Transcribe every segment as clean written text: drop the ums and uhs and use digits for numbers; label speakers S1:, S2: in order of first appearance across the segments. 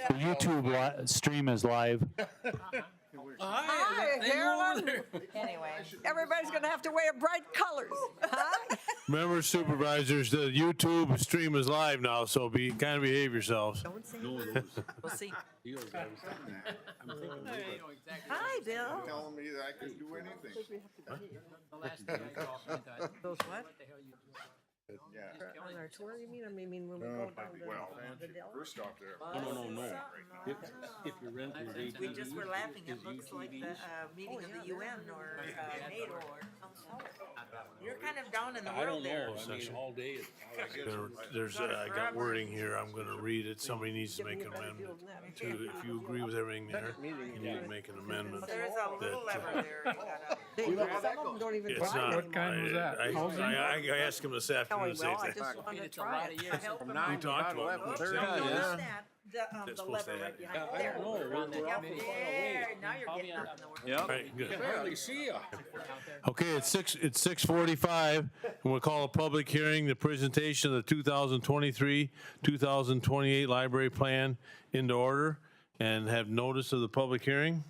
S1: The YouTube stream is live.
S2: Hi, Carolyn.
S3: Anyway,
S2: Everybody's gonna have to wear bright colors, huh?
S4: Remember, supervisors, the YouTube stream is live now, so kind of behave yourselves.
S2: Don't say.
S3: we'll see.
S2: Hi, Bill.
S5: Telling me that I could do anything.
S2: Those what?
S5: Yeah.
S2: On our tour, you mean? Or you mean when we go down to
S5: Well,
S2: the Dell?
S5: first off there.
S6: No. If you're renting the
S3: We just were laughing. It looks like the meeting of the UN or NATO or you're kind of down in the
S6: I
S3: world
S6: don't
S3: there.
S6: know, I mean, all day.
S4: I got wording here, I'm gonna read it, somebody needs to make an amendment to, if you agree with everything there, you need to make an amendment.
S3: There's a little
S4: that,
S3: lever there. You gotta-
S2: Some of them don't even
S4: It's
S2: try
S4: not.
S2: anymore.
S7: kind was that?
S4: I asked him this
S2: No,
S4: afternoon,
S2: he
S4: the same
S2: will. I
S4: thing.
S2: just wanted to try it. Help him
S4: We
S2: out.
S4: talked about it.
S3: Oh,
S4: Exactly.
S3: you
S4: Yeah.
S3: noticed that? The
S4: supposed to
S3: lever
S4: have
S3: right
S4: it.
S3: behind
S6: I
S3: there.
S6: don't know, we're
S3: Yep,
S6: awfully far
S3: there,
S6: away.
S3: now you're getting up in the world.
S4: All right, good.
S6: Barely see ya.
S4: Okay, it's 6:45, and we'll call a public hearing, the presentation of the 2023, 2028 library plan into order, and have notice of the public hearing.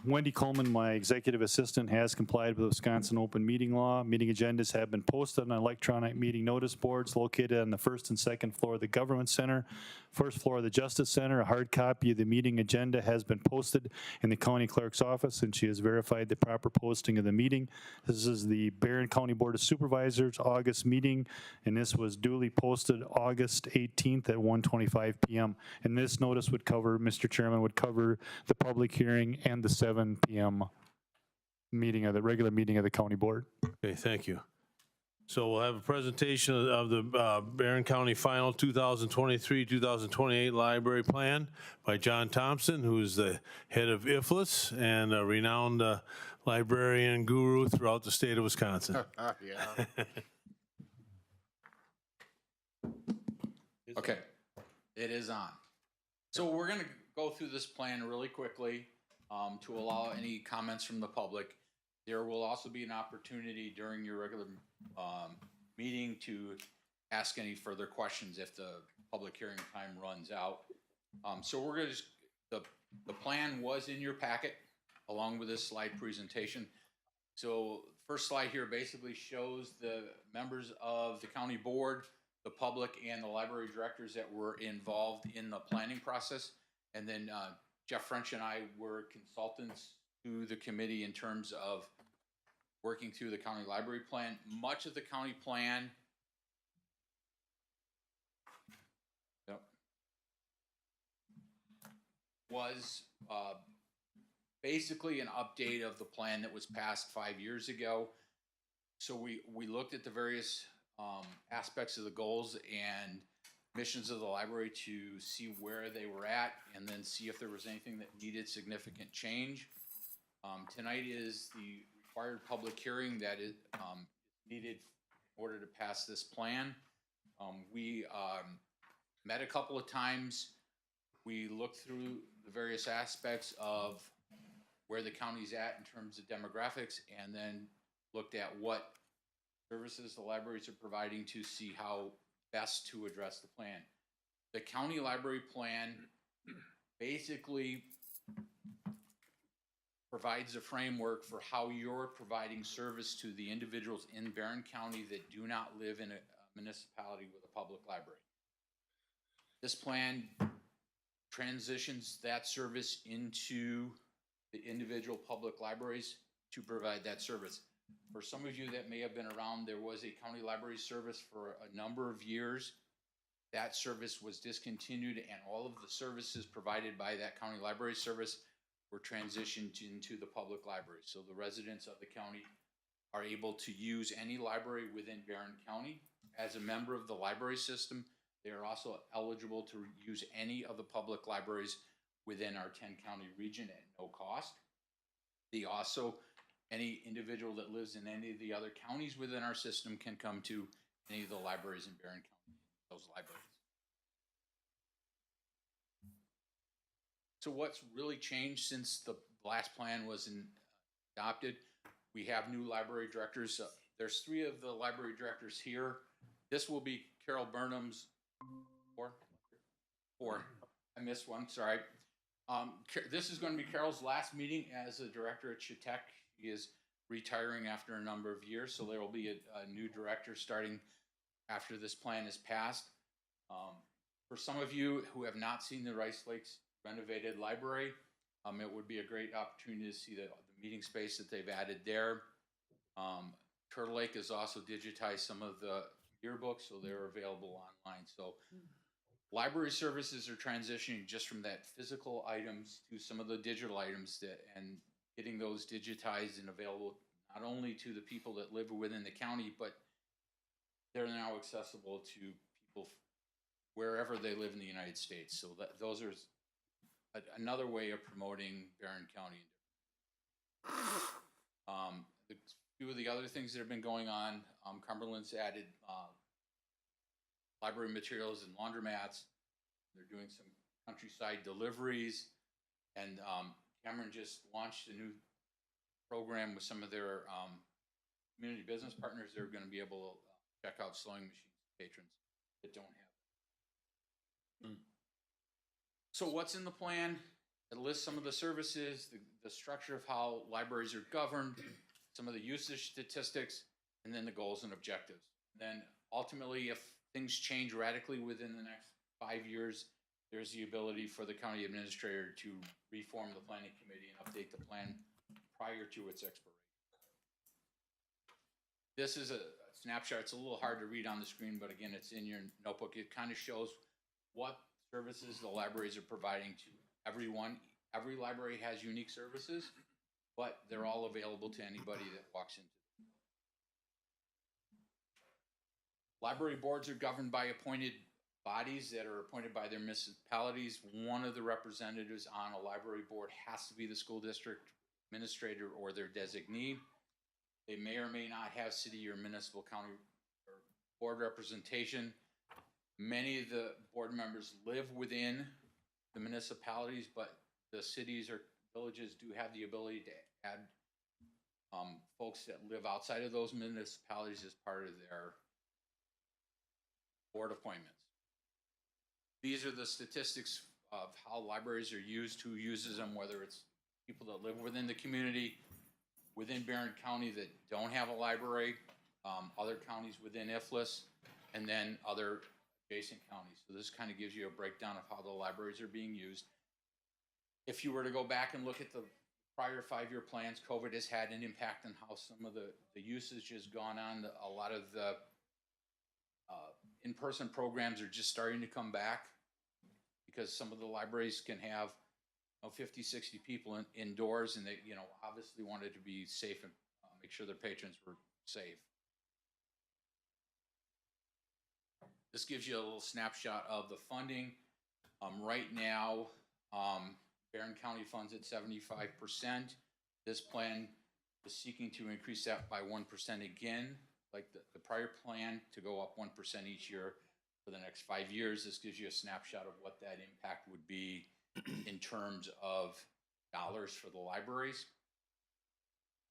S1: Wendy Coleman, my executive assistant, has complied with Wisconsin open meeting law. Meeting agendas have been posted on electronic meeting notice boards located on the first and second floor of the Government Center, first floor of the Justice Center. A hard copy of the meeting agenda has been posted in the county clerk's office, and she has verified the proper posting of the meeting. This is the Barron County Board of Supervisors August meeting, and this was duly posted August 18th at 1:25 p.m. And this notice would cover, Mr. Chairman, would cover the public hearing and the 7 p.m. meeting of the regular meeting of the county board.
S4: Okay, thank you. So we'll have a presentation of the Barron County Final 2023, 2028 Library Plan by John Thompson, who is the head of IFLS and a renowned librarian guru throughout the state of Wisconsin.
S5: Yeah.
S8: Okay, it is on. So we're gonna go through this plan really quickly to allow any comments from the public. There will also be an opportunity during your regular meeting to ask any further questions if the public hearing time runs out. So we're gonna just, the plan was in your packet along with this slide presentation. So first slide here basically shows the members of the county board, the public, and the library directors that were involved in the planning process. And then Jeff French and I were consultants to the committee in terms of working through the county library plan. Much of the county plan was basically an update of the plan that was passed 5 years ago. So we looked at the various aspects of the goals and missions of the library to see where they were at and then see if there was anything that needed significant change. Tonight is the required public hearing that is needed in order to pass this plan. We met a couple of times. We looked through the various aspects of where the county's at in terms of demographics, and then looked at what services the libraries are providing to see how best to address the plan. The county library plan basically provides a framework for how you're providing service to the individuals in Barron County that do not live in a municipality with a public library. This plan transitions that service into the individual public libraries to provide that service. For some of you that may have been around, there was a county library service for a number of years. That service was discontinued, and all of the services provided by that county library service were transitioned into the public library. So the residents of the county are able to use any library within Barron County. As a member of the library system, they are also eligible to use any of the public libraries within our 10-county region at no cost. They also, any individual that lives in any of the other counties within our system can come to any of the libraries in Barron County, those libraries. So what's really changed since the last plan was adopted? We have new library directors. There's 3 of the library directors here. This will be Carol Burnham's, 4. I missed one, sorry. This is going to be Carol's last meeting as a director at Chautauqua. He is retiring after a number of years, so there will be a new director starting after this plan is passed. For some of you who have not seen the Rice Lakes renovated library, it would be a great opportunity to see the meeting space that they've added there. Turtle Lake has also digitized some of the yearbooks, so they're available online. So library services are transitioning just from that physical items to some of the digital items and getting those digitized and available not only to the people that live within the county, but they're now accessible to people wherever they live in the United States. So those are another way of promoting Barron County. A few of the other things that have been going on, Cumberland's added library materials and laundromats. They're doing some countryside deliveries, and Cameron just launched a new program with some of their community business partners. They're going to be able to check out sewing machines for patrons that don't have them. So what's in the plan? It lists some of the services, the structure of how libraries are governed, some of the usage statistics, and then the goals and objectives. Then ultimately, if things change radically within the next 5 years, there's the ability for the county administrator to reform the planning committee and update the plan prior to its expiration. This is a snapshot. It's a little hard to read on the screen, but again, it's in your notebook. It kind of shows what services the libraries are providing to everyone. Every library has unique services, but they're all available to anybody that walks into them. Library boards are governed by appointed bodies that are appointed by their municipalities. One of the representatives on a library board has to be the school district administrator or their designee. They may or may not have city or municipal county or board representation. Many of the board members live within the municipalities, but the cities or villages do have the ability to add folks that live outside of those municipalities as part of their board appointments. These are the statistics of how libraries are used, who uses them, whether it's people that live within the community, within Barron County that don't have a library, other counties within IFLIS, and then other adjacent counties. So this kind of gives you a breakdown of how the libraries are being used. If you were to go back and look at the prior 5-year plans, COVID has had an impact on how some of the usage has gone on. A lot of the in-person programs are just starting to come back because some of the libraries can have 50, 60 people indoors, and they, obviously wanted to be safe and make sure their patrons were safe. This gives you a little snapshot of the funding. Right now, Barron County funds at 75%. This plan is seeking to increase that by 1% again, like the prior plan, to go up 1% each year for the next 5 years. This gives you a snapshot of what that impact would be in terms of dollars for the libraries.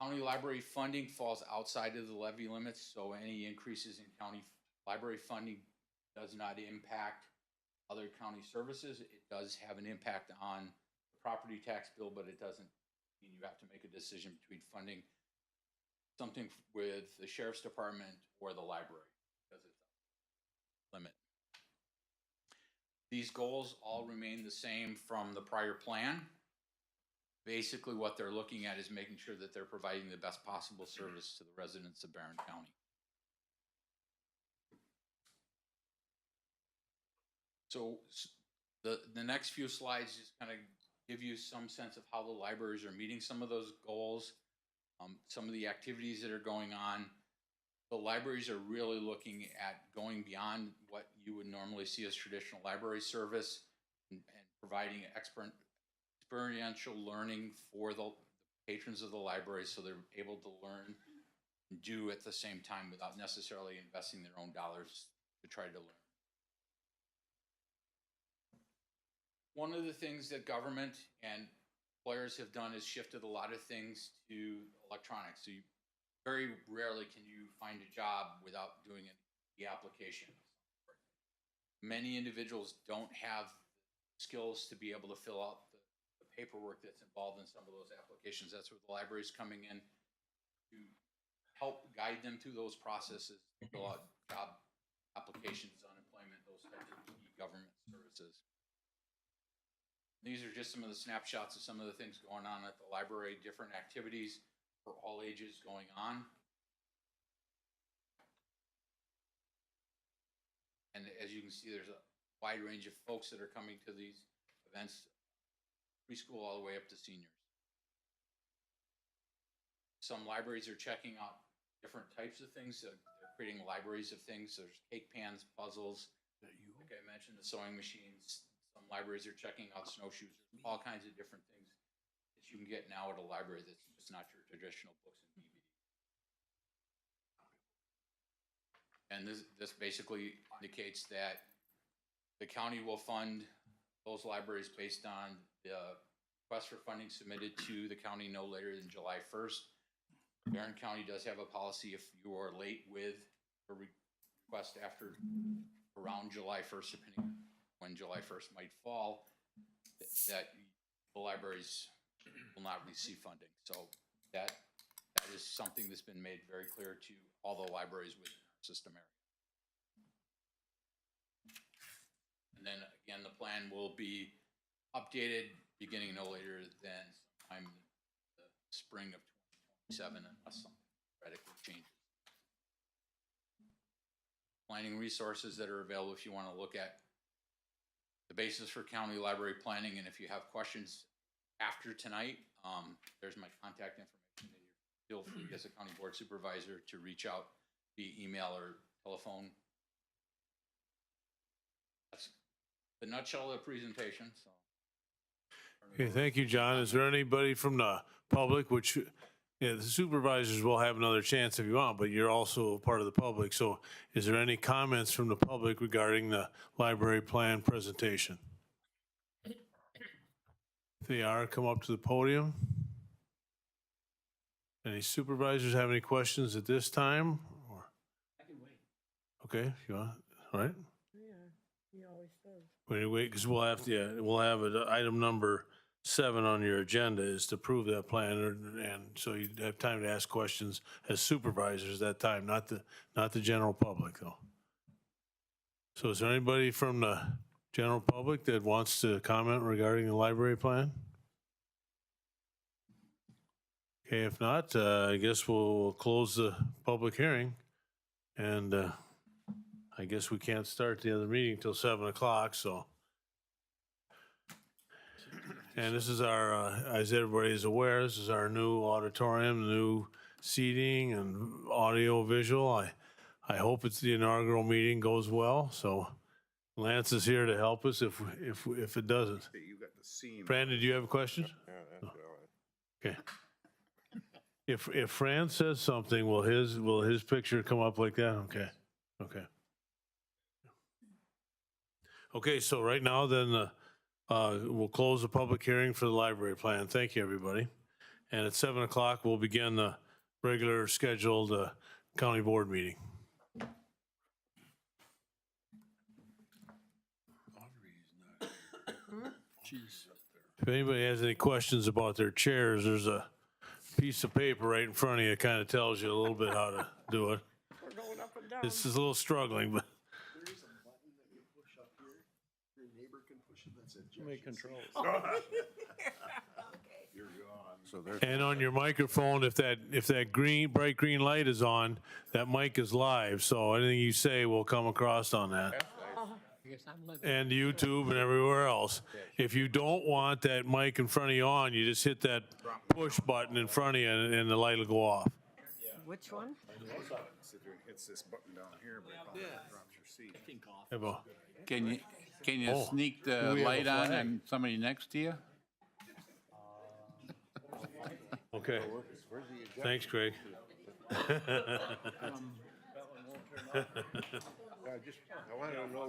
S8: County library funding falls outside of the levy limits, so any increases in county library funding does not impact other county services. It does have an impact on the property tax bill, but it doesn't mean you have to make a decision between funding something with the sheriff's department or the library, because it's a limit. These goals all remain the same from the prior plan. Basically, what they're looking at is making sure that they're providing the best possible service to the residents of Barron County. So the next few slides just kind of give you some sense of how the libraries are meeting some of those goals, some of the activities that are going on. The libraries are really looking at going beyond what you would normally see as traditional library service and providing experiential learning for the patrons of the library, so they're able to learn and do at the same time without necessarily investing their own dollars to try to learn. One of the things that government and employers have done is shifted a lot of things to electronics. So very rarely can you find a job without doing the application. Many individuals don't have skills to be able to fill out the paperwork that's involved in some of those applications. That's where the library's coming in to help guide them through those processes, fill out job applications, unemployment, those types of key government services. These are just some of the snapshots of some of the things going on at the library, different activities for all ages going on. And as you can see, there's a wide range of folks that are coming to these events, preschool all the way up to seniors. Some libraries are checking out different types of things. They're creating libraries of things. There's cake pans, puzzles. Like I mentioned, the sewing machines. Some libraries are checking out snowshoes. All kinds of different things that you can get now at a library that's just not your traditional books and DVDs. And this basically indicates that the county will fund those libraries based on the request for funding submitted to the county no later than July 1st. Barron County does have a policy if you are late with a request after around July 1st, depending on when July 1st might fall, that the libraries will not receive funding. So that is something that's been made very clear to all the libraries within our system area. And then again, the plan will be updated beginning no later than sometime the spring of 2027 unless something radically changes. Planning resources that are available if you want to look at the basis for county library planning, and if you have questions after tonight, there's my contact information. Feel free as a county board supervisor to reach out via email or telephone. That's the nutshell of the presentation. So.
S4: Okay, thank you, John. Is there anybody from the public, which, the supervisors will have another chance if you want, but you're also part of the public. So is there any comments from the public regarding the library plan presentation? If they are, come up to the podium. Any supervisors have any questions at this time? Or- Okay, if you want, all right.
S2: He always does.
S4: Wait, because we'll have to, yeah, we'll have item number 7 on your agenda is to approve that plan, and so you have time to ask questions as supervisors that time, not the general public, though. So is there anybody from the general public that wants to comment regarding the library plan? Okay, if not, I guess we'll close the public hearing, and I guess we can't start the other meeting till 7 o'clock, so. And this is our, as everybody is aware, this is our new auditorium, new seating and audio visual. I hope it's the inaugural meeting goes well, so Lance is here to help us if it doesn't.
S5: You got the scene.
S4: Brandon, do you have a question?
S5: Yeah, that's all right.
S4: Okay. If Fran says something, will his picture come up like that? Okay, okay. Okay, so right now then, we'll close the public hearing for the library plan. Thank you, everybody. And at 7 o'clock, we'll begin the regular scheduled county board meeting. If anybody has any questions about their chairs, there's a piece of paper right in front of you that kind of tells you a little bit how to do it.
S2: We're going up and down.
S4: This is a little struggling, but
S7: There is a button that you push up here. Your neighbor can push it. That's it.
S6: Make controls.
S5: You're gone. So there's.
S4: and on your microphone, if that bright green light is on, that mic is live, so anything you say will come across on that. And YouTube and everywhere else. If you don't want that mic in front of you on, you just hit that push button in front of you and the light will go off.
S2: Which one?
S5: Sit there and hits this button down here, but it drops your seat.
S4: Have a-
S9: Can you
S4: Oh.
S9: sneak
S4: Do
S9: the
S4: we have a
S9: light on
S4: flag?
S9: and somebody next to you?
S4: Okay. Thanks, Craig.
S7: I want to know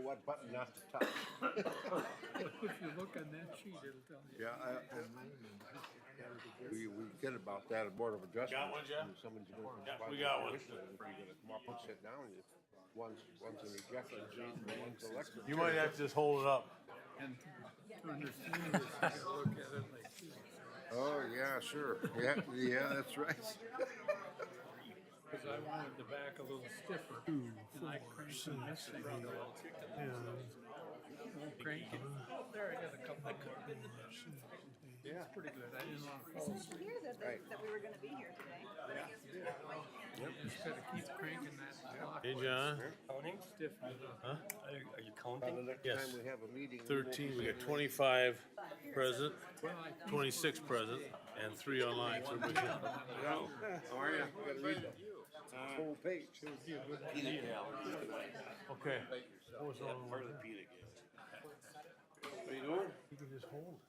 S7: what button not to touch.
S6: If you look on that sheet, it'll tell you.
S7: Yeah, we get about that at Board of Adjustment.
S4: Got one, Jeff?
S7: Somebody's going to.
S4: Yeah, we got one.
S7: You're gonna come up and sit down. One's an ejection seat and one's electric.
S4: You might have to just hold it up.
S6: And to understand this, you gotta look at it like this.
S5: Oh, yeah, sure. Yeah, yeah, that's right.
S6: Cause I wanted the back a little stiffer. And I cranked in this thing, you know, won't crank it. Oh, there, I got a couple more. Yeah. It's pretty good. I didn't wanna fall asleep.
S2: Hear that we were gonna be here today.
S6: Just gotta keep cranking that clock.
S4: Hey, John.
S6: Stiffen it up.
S5: By the next
S4: Yes.
S5: time we have a meeting. we won't
S4: 13,
S5: be
S4: we got
S5: sitting
S4: 25 present,
S6: Well, I
S4: 26 present, and 3 online. So we're good.
S5: there. How are you? We gotta read the full page.
S4: Okay. What was wrong with that?
S5: How you doing?
S4: You can just hold it.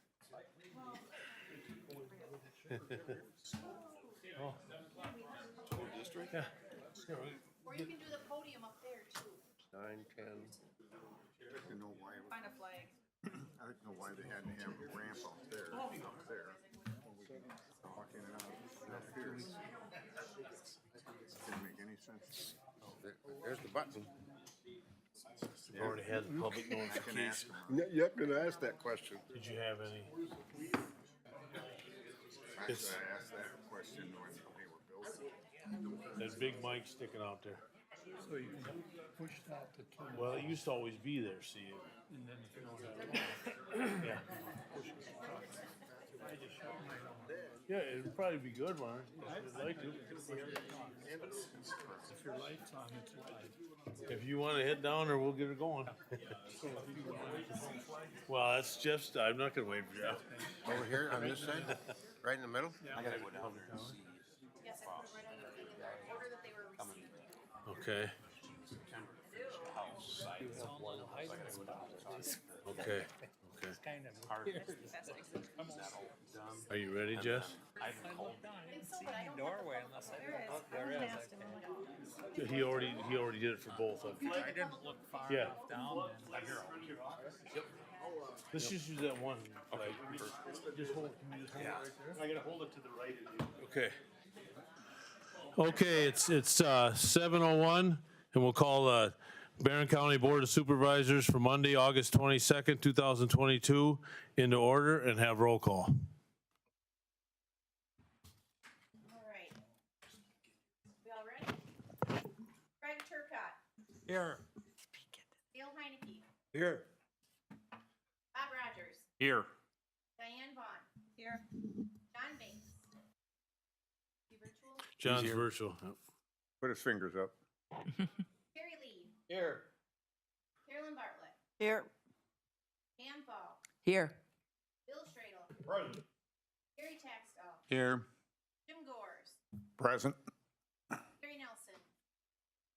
S4: Oh.
S5: District?
S4: Yeah.
S10: Or you can do the podium up there too.
S5: 9, 10. I don't know why,
S2: Find a flag.
S5: I don't know why they had to have a ramp up there. When we walk in and out up here. Didn't make any sense. There's the button.
S4: You already had the public
S5: I can ask
S4: notification.
S5: them. Yep, gonna ask that question.
S4: Did you have any?
S5: Actually, I asked that question when they were building.
S4: That big mic sticking out there.
S6: So you can push that to turn.
S4: Well, it used to always be there, see.
S6: And then if you don't have it,
S4: Yeah.
S6: I just shut mine off.
S4: Yeah, it'd probably be good, Mark. If you'd like to.
S6: If your light's on, it's light.
S4: If you want to head down there, we'll get it going. Well, that's just, I'm not gonna wait for Jeff.
S5: Over here on this side, right in the middle?
S10: Yes, I put it right on the order that they were received.
S4: Okay. Okay, okay. Are you ready, Jess?
S10: I think so, but I don't have the public-
S4: He already did it for both of them.
S6: I didn't look far
S4: Yeah.
S6: enough down.
S4: Let's just use that one flag. Just hold, can you just hold it right there?
S1: I gotta hold it to the right of you.
S4: Okay. Okay, it's 7:01, and we'll call the Barron County Board of Supervisors for Monday, August 22nd, 2022 into order and have roll call.
S10: All right. We all ready? Craig Turcott,
S6: Here.
S10: Dale Heineke,
S6: Here.
S10: Bob Rogers,
S9: Here.
S10: Diane Vaughn,
S2: Here.
S10: John Banks. You virtual?
S4: John's virtual. Yep.
S5: Put his fingers up.
S10: Terry Lee,
S6: Here.
S10: Carolyn Bartlett,
S2: Here.
S10: Pam Fall,
S2: Here.
S10: Bill Stradle, Gary Taxtall,
S9: Here.
S10: Jim Gores,
S5: Present.
S10: Gary Nelson,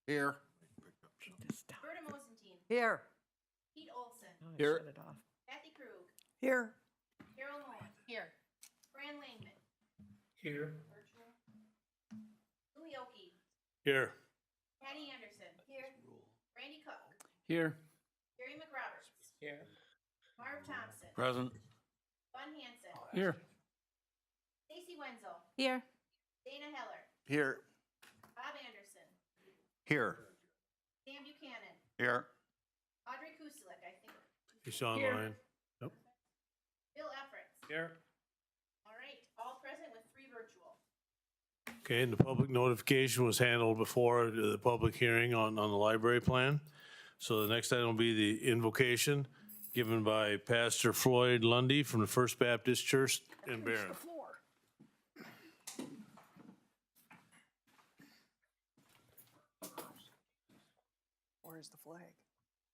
S5: Here.
S10: Berta Mosentine,
S2: Here.
S10: Pete Olson,
S6: Here.
S2: Shut it off.
S10: Kathy Krug,
S2: Here.
S10: Carol Nolan. Here. Fran Langman,
S6: Here.
S10: virtual. Louis Oki,
S4: Here.
S10: Patty Anderson. Here. Randy Cook,
S6: Here.
S10: Gary McRoberts,
S6: Here.
S10: Marv Thompson,
S9: Present.
S10: Bun Hanson,
S6: Here.
S10: Stacy Wenzel,
S2: Here.
S10: Dana Heller,
S5: Here.
S10: Bob Anderson,
S5: Here.
S10: Sam Buchanan,
S5: Here.
S10: Audrey Kuselik, I think,
S4: He's online. Yep.
S10: Bill Efforts.
S6: Here.
S10: All right, all present with 3 virtual.
S4: Okay, and the public notification was handled before the public hearing on the library plan. So the next item will be the invocation given by Pastor Floyd Lundy from the First Baptist Church in Barron.
S2: Where's the flag?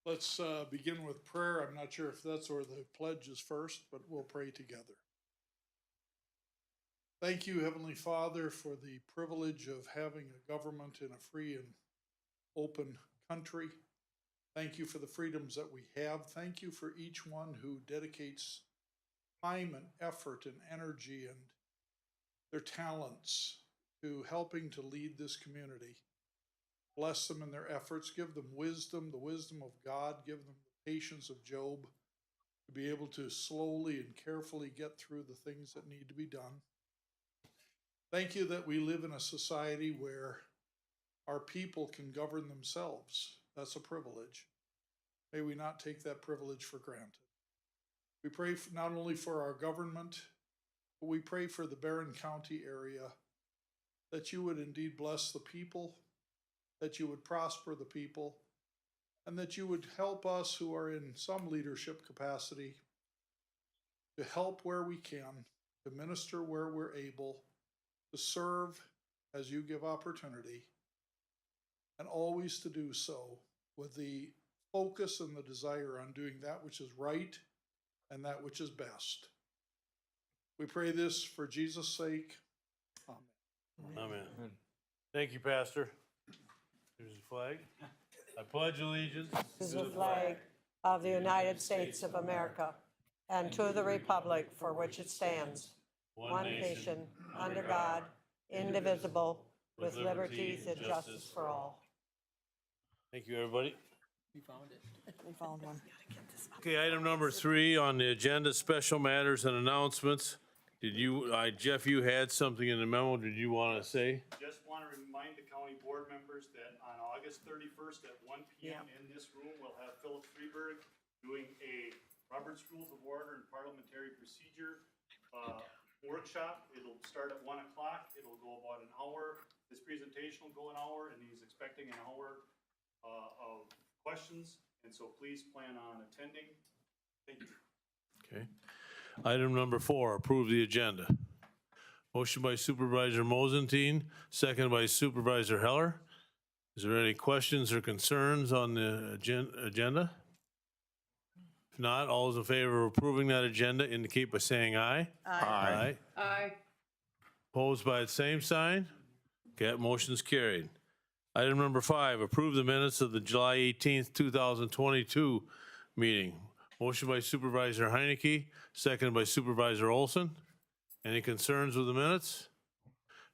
S11: Let's begin with prayer. I'm not sure if that's or the pledge is first, but we'll pray together. Thank you, Heavenly Father, for the privilege of having a government in a free and open country. Thank you for the freedoms that we have. Thank you for each one who dedicates time and effort and energy and their talents to helping to lead this community. Bless them in their efforts. Give them wisdom, the wisdom of God. Give them the patience of Job to be able to slowly and carefully get through the things that need to be done. Thank you that we live in a society where our people can govern themselves. That's a privilege. May we not take that privilege for granted. We pray not only for our government, but we pray for the Barron County area, that you would indeed bless the people, that you would prosper the people, and that you would help us who are in some leadership capacity to help where we can, to minister where we're able, to serve as you give opportunity, and always to do so with the focus and the desire on doing that which is right and that which is best. We pray this for Jesus' sake. Amen.
S4: Amen. Thank you, Pastor. Here's the flag. I pledge allegiance
S2: To the flag of the United States of America and to the republic for which it stands, one nation, under God, indivisible, with liberties and justice for all.
S4: Thank you, everybody.
S2: We found one.
S4: Okay, item number 3 on the agenda, special matters and announcements. Did you, Jeff, you had something in the memo, did you want to say?
S1: Just want to remind the county board members that on August 31st at 1 PM in this room, we'll have Philip Freeberg doing a Robert's Rules of Order and Parliamentary Procedure workshop. It'll start at 1 o'clock. It'll go about an hour. His presentation will go an hour, and he's expecting an hour of questions. And so please plan on attending. Thank you.
S4: Okay. Item number 4, approve the agenda. Motion by Supervisor Mosentine, second by Supervisor Heller. Is there any questions or concerns on the agenda? If not, all those in favor of approving that agenda indicate by saying aye.
S5: Aye.
S10: Aye.
S4: Opposed by the same sign? Okay, that motion's carried. Item number 5, approve the minutes of the July 18th, 2022 meeting. Motion by Supervisor Heineke, seconded by Supervisor Olson. Any concerns with the minutes?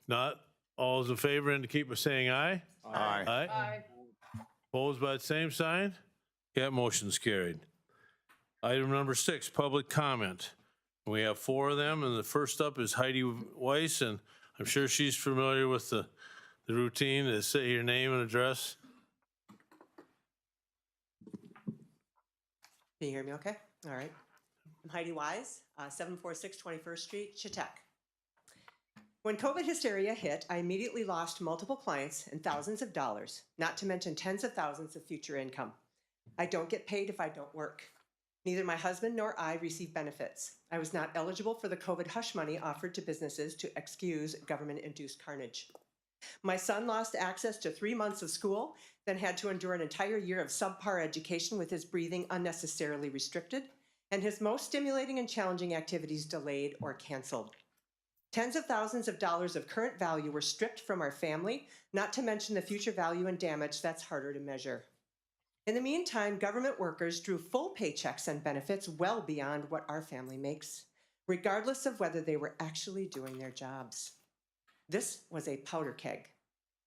S4: Not, all those in favor indicate by saying aye.
S5: Aye.
S4: Aye. Opposed by the same sign? That motion's carried. Item number 6, public comment. We have 4 of them, and the first up is Heidi Weiss, and I'm sure she's familiar with the routine to say your name and address.
S3: Can you hear me okay? All right. I'm Heidi Wise, 746 21st Street, Chautauqua. When COVID hysteria hit, I immediately lost multiple clients and thousands of dollars, not to mention tens of thousands of future income. I don't get paid if I don't work. Neither my husband nor I receive benefits. I was not eligible for the COVID hush money offered to businesses to excuse government-induced carnage. My son lost access to 3 months of school, then had to endure an entire year of subpar education with his breathing unnecessarily restricted, and his most stimulating and challenging activities delayed or canceled. Tens of thousands of dollars of current value were stripped from our family, not to mention the future value and damage that's harder to measure. In the meantime, government workers drew full paychecks and benefits well beyond what our family makes, regardless of whether they were actually doing their jobs. This was a powder keg.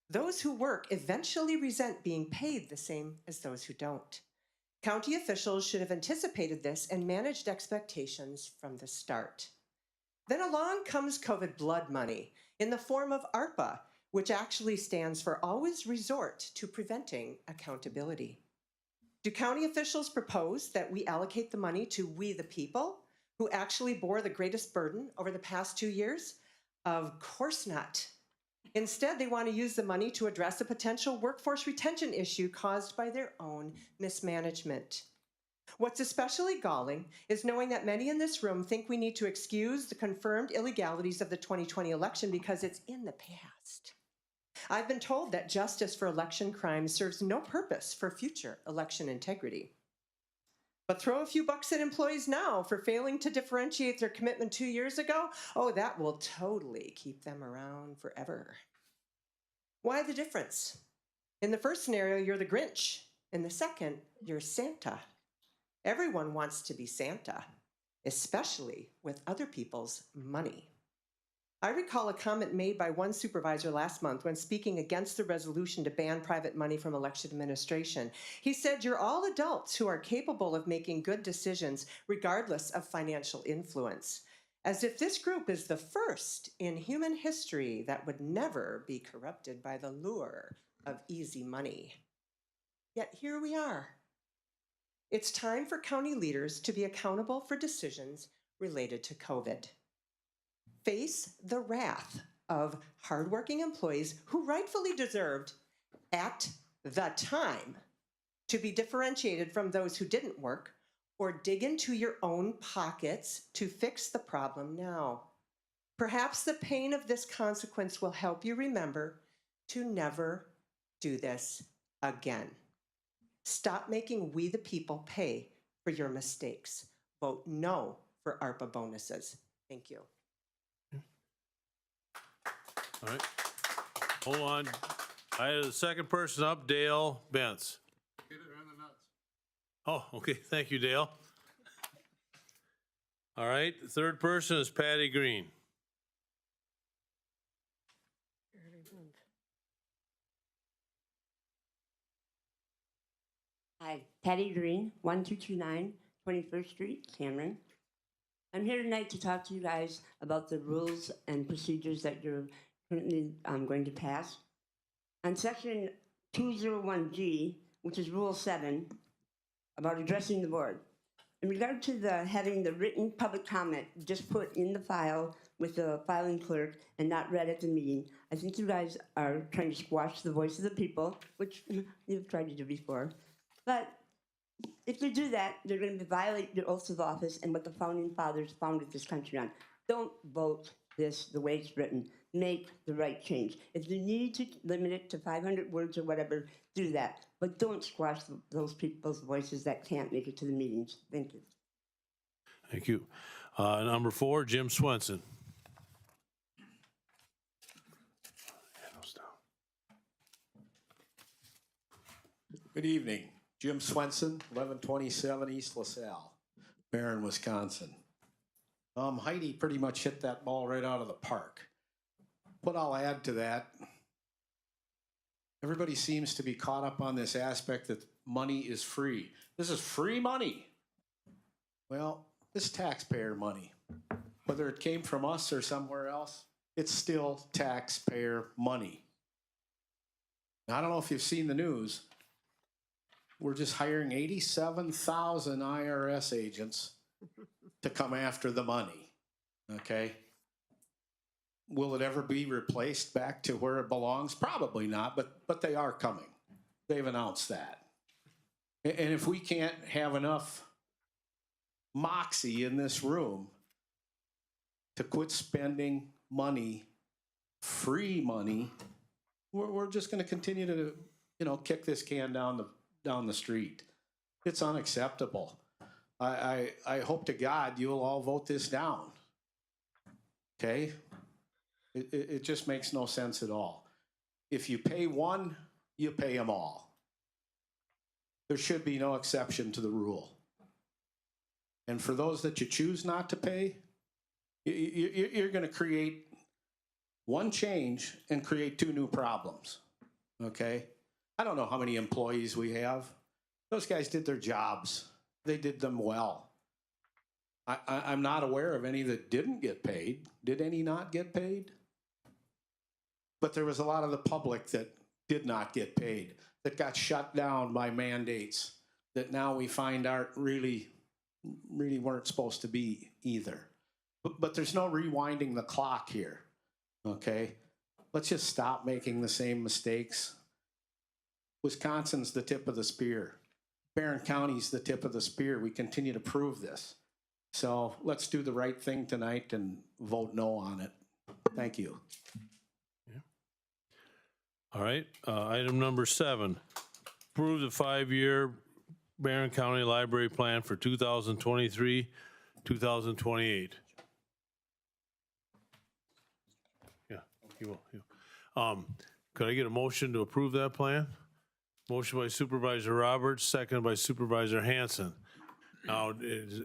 S3: Those who work eventually resent being paid the same as those who don't. County officials should have anticipated this and managed expectations from the start. Then along comes COVID blood money in the form of ARPA, which actually stands for Always Resort to Preventing Accountability. Do county officials propose that we allocate the money to we the people who actually bore the greatest burden over the past 2 years? Of course not. Instead, they want to use the money to address a potential workforce retention issue caused by their own mismanagement. What's especially galling is knowing that many in this room think we need to excuse the confirmed illegalities of the 2020 election because it's in the past. I've been told that justice for election crimes serves no purpose for future election integrity. But throw a few bucks at employees now for failing to differentiate their commitment 2 years ago. Oh, that will totally keep them around forever. Why the difference? In the first scenario, you're the Grinch. In the second, you're Santa. Everyone wants to be Santa, especially with other people's money. I recall a comment made by one supervisor last month when speaking against the resolution to ban private money from election administration. He said, "You're all adults who are capable of making good decisions regardless of financial influence," as if this group is the first in human history that would never be corrupted by the lure of easy money. Yet here we are. It's time for county leaders to be accountable for decisions related to COVID. Face the wrath of hardworking employees who rightfully deserved, at the time, to be differentiated from those who didn't work, or dig into your own pockets to fix the problem now. Perhaps the pain of this consequence will help you remember to never do this again. Stop making we the people pay for your mistakes. Vote no for ARPA bonuses. Thank you.
S4: All right. Hold on. I had the second person up, Dale Bentz.
S7: Hit it on the nuts.
S4: Oh, okay. Thank you, Dale. All right. The third person is Patty Green.
S12: Hi, Patty Green, 1229 21st Street, Cameron. I'm here tonight to talk to you guys about the rules and procedures that you're currently going to pass. On section 201G, which is Rule 7, about addressing the board. In regard to having the written public comment just put in the file with the filing clerk and not read at the meeting, I think you guys are trying to squash the voice of the people, which you've tried to do before. But if you do that, they're going to violate your oaths of office and what the founding fathers founded this country on. Don't vote this the way it's written. Make the right change. If you need to limit it to 500 words or whatever, do that. But don't squash those people's voices that can't make it to the meetings. Thank you.
S4: Thank you. Number 4, Jim Swenson.
S13: Good evening. Jim Swenson, 1127 East LaSalle, Barron, Wisconsin. Heidi pretty much hit that ball right out of the park. What I'll add to that, everybody seems to be caught up on this aspect that money is free. This is free money. Well, this taxpayer money, whether it came from us or somewhere else, it's still taxpayer money. Now, I don't know if you've seen the news. We're just hiring 87,000 IRS agents to come after the money, okay? Will it ever be replaced back to where it belongs? Probably not, but they are coming. They've announced that. And if we can't have enough moxie in this room to quit spending money, free money, we're just going to continue to, kick this can down the street. It's unacceptable. I hope to God you'll all vote this down. Okay? It just makes no sense at all. If you pay one, you pay them all. There should be no exception to the rule. And for those that you choose not to pay, you're going to create one change and create 2 new problems. Okay? I don't know how many employees we have. Those guys did their jobs. They did them well. I'm not aware of any that didn't get paid. Did any not get paid? But there was a lot of the public that did not get paid, that got shut down by mandates that now we find aren't really weren't supposed to be either. But there's no rewinding the clock here, okay? Let's just stop making the same mistakes. Wisconsin's the tip of the spear. Barron County's the tip of the spear. We continue to prove this. So let's do the right thing tonight and vote no on it. Thank you.
S4: Yeah. All right. Item number 7, approve the 5-year Barron County Library Plan for 2023, 2028. Yeah, you will. Could I get a motion to approve that plan? Motion by Supervisor Roberts, second by Supervisor Hanson. Now,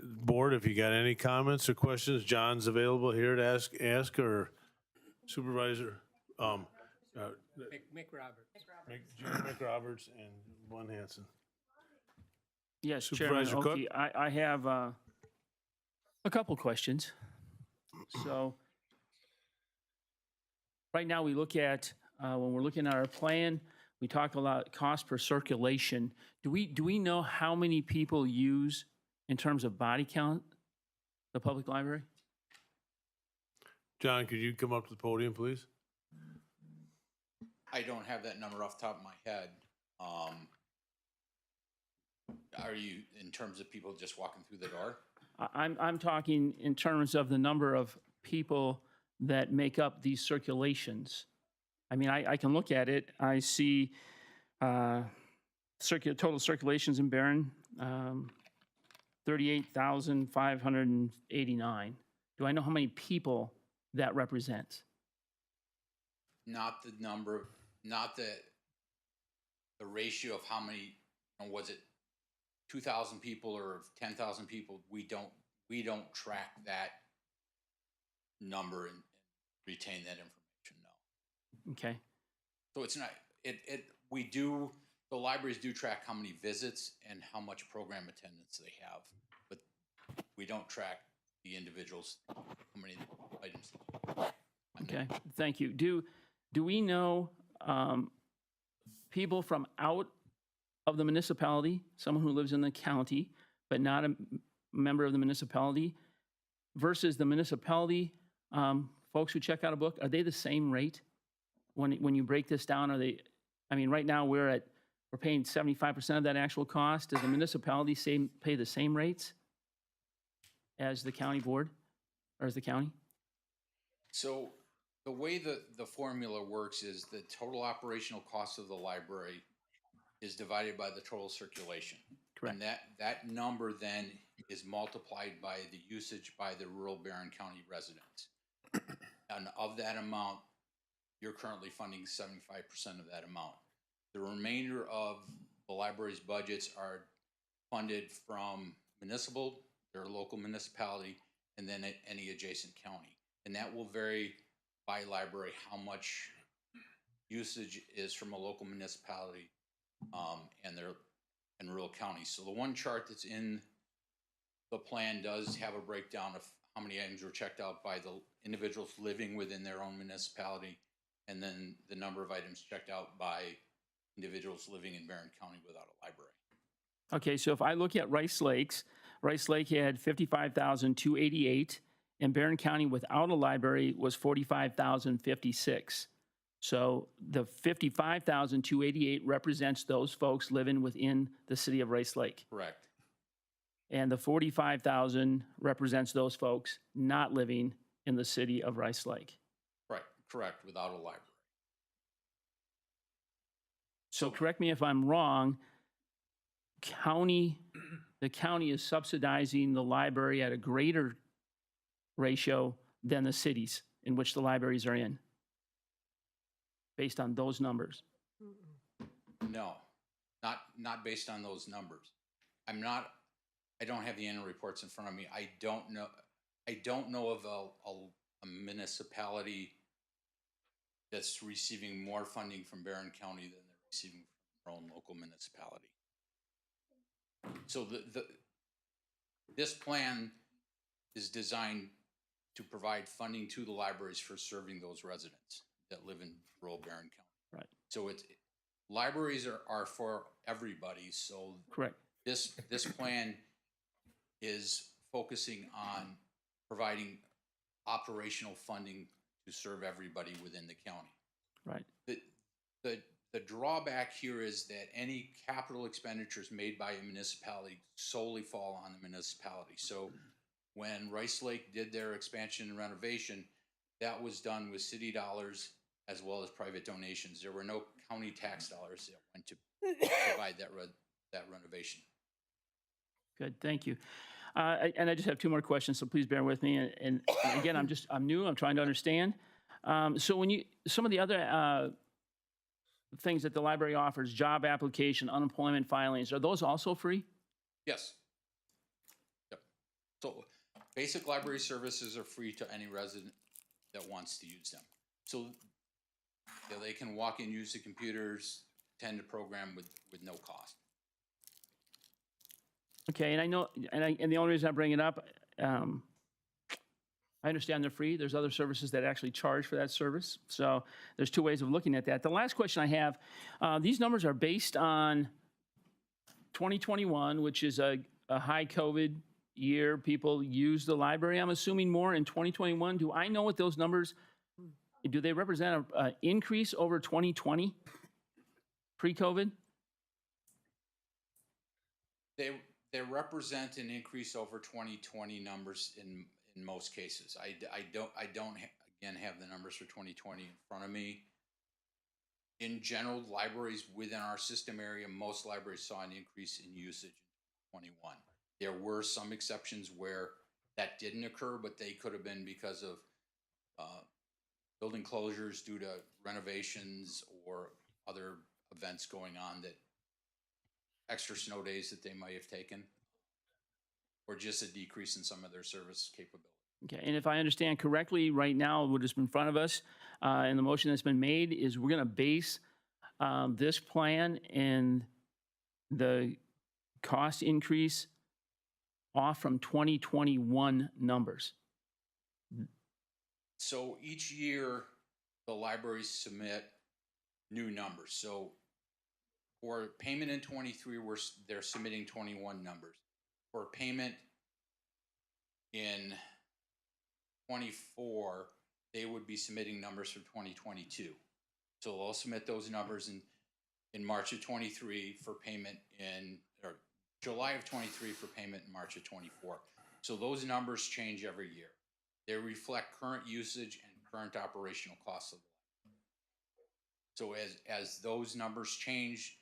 S4: board, if you got any comments or questions, John's available here to ask or Supervisor,
S6: Mick Roberts.
S4: Mick Roberts and Glenn Hanson.
S14: Yes, Chairman.
S4: Supervisor Cook?
S14: Okay, I have a couple questions. So right now we look at, when we're looking at our plan, we talk a lot cost per circulation. Do we know how many people use, in terms of body count, the public library?
S4: John, could you come up to the podium, please?
S8: I don't have that number off the top of my head. Are you, in terms of people just walking through the door?
S14: I'm talking in terms of the number of people that make up these circulations. I mean, I can look at it. I see total circulations in Barron, 38,589. Do I know how many people that represents?
S8: Not the number, not the ratio of how many, was it 2,000 people or 10,000 people? We don't track that number and retain that information, no.
S14: Okay.
S8: So it's not, we do, the libraries do track how many visits and how much program attendance they have, but we don't track the individuals, how many items.
S14: Okay, thank you. Do we know people from out of the municipality, someone who lives in the county, but not a member of the municipality, versus the municipality folks who check out a book? Are they the same rate? When you break this down, are they, I mean, right now we're paying 75% of that actual cost. Does the municipality pay the same rates as the county board, or as the county?
S8: So the way the formula works is the total operational cost of the library is divided by the total circulation.
S14: Correct.
S8: And that number then is multiplied by the usage by the rural Barron County residents. And of that amount, you're currently funding 75% of that amount. The remainder of the library's budgets are funded from municipal, their local municipality, and then any adjacent county. And that will vary by library how much usage is from a local municipality and rural counties. So the one chart that's in the plan does have a breakdown of how many items were checked out by the individuals living within their own municipality, and then the number of items checked out by individuals living in Barron County without a library.
S14: Okay, so if I look at Rice Lakes, Rice Lake had 55,288, and Barron County without a library was 45,056. So the 55,288 represents those folks living within the city of Rice Lake.
S8: Correct.
S14: And the 45,000 represents those folks not living in the city of Rice Lake.
S8: Right, correct, without a library.
S14: So correct me if I'm wrong, the county is subsidizing the library at a greater ratio than the cities in which the libraries are in, based on those numbers.
S8: No, not based on those numbers. I don't have the annual reports in front of me. I don't know of a municipality that's receiving more funding from Barron County than they're receiving from their own local municipality. So this plan is designed to provide funding to the libraries for serving those residents that live in rural Barron County.
S14: Right.
S8: So libraries are for everybody. So
S14: Correct.
S8: This plan is focusing on providing operational funding to serve everybody within the county.
S14: Right.
S8: The drawback here is that any capital expenditures made by a municipality solely fall on the municipality. So when Rice Lake did their expansion and renovation, that was done with city dollars as well as private donations. There were no county tax dollars that went to provide that renovation.
S14: Good, thank you. And I just have two more questions, so please bear with me. And again, I'm new, I'm trying to understand. So some of the other things that the library offers, job application, unemployment filings, are those also free?
S8: Yes. Yep. So basic library services are free to any resident that wants to use them. So they can walk in, use the computers, attend a program with no cost.
S14: Okay, and I know, and the only reason I bring it up, I understand they're free. There's other services that actually charge for that service. So there's two ways of looking at that. The last question I have, these numbers are based on 2021, which is a high COVID year. People use the library, I'm assuming, more in 2021. Do I know what those numbers, do they represent an increase over 2020, pre-COVID?
S8: They represent an increase over 2020 numbers in most cases. I don't again have the numbers for 2020 in front of me. In general, libraries within our system area, most libraries saw an increase in usage in 21. There were some exceptions where that didn't occur, but they could have been because of building closures due to renovations or other events going on, that extra snow days that they might have taken, or just a decrease in some of their service capability.
S14: Okay, and if I understand correctly, right now, what is in front of us, and the motion that's been made is we're going to base this plan and the cost increase off from 2021 numbers.
S8: So each year, the libraries submit new numbers. So for payment in 23, they're submitting 21 numbers. For payment in 24, they would be submitting numbers for 2022. So they'll submit those numbers in March of 23 for payment or July of 23 for payment in March of 24. So those numbers change every year. They reflect current usage and current operational costs of the library. So as those numbers change,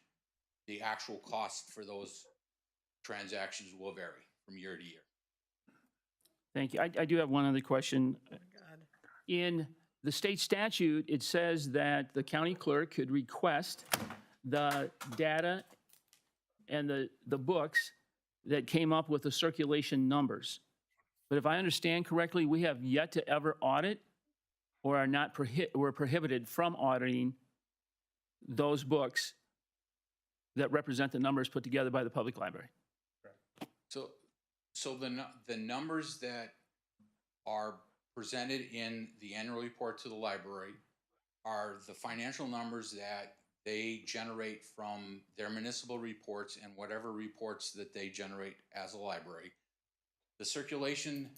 S8: the actual cost for those transactions will vary from year to year.
S14: Thank you. I do have one other question. In the state statute, it says that the county clerk could request the data and the books that came up with the circulation numbers. But if I understand correctly, we have yet to ever audit or are not we're prohibited from auditing those books that represent the numbers put together by the public library.
S8: So the numbers that are presented in the annual report to the library are the financial numbers that they generate from their municipal reports and whatever reports that they generate as a library. The circulation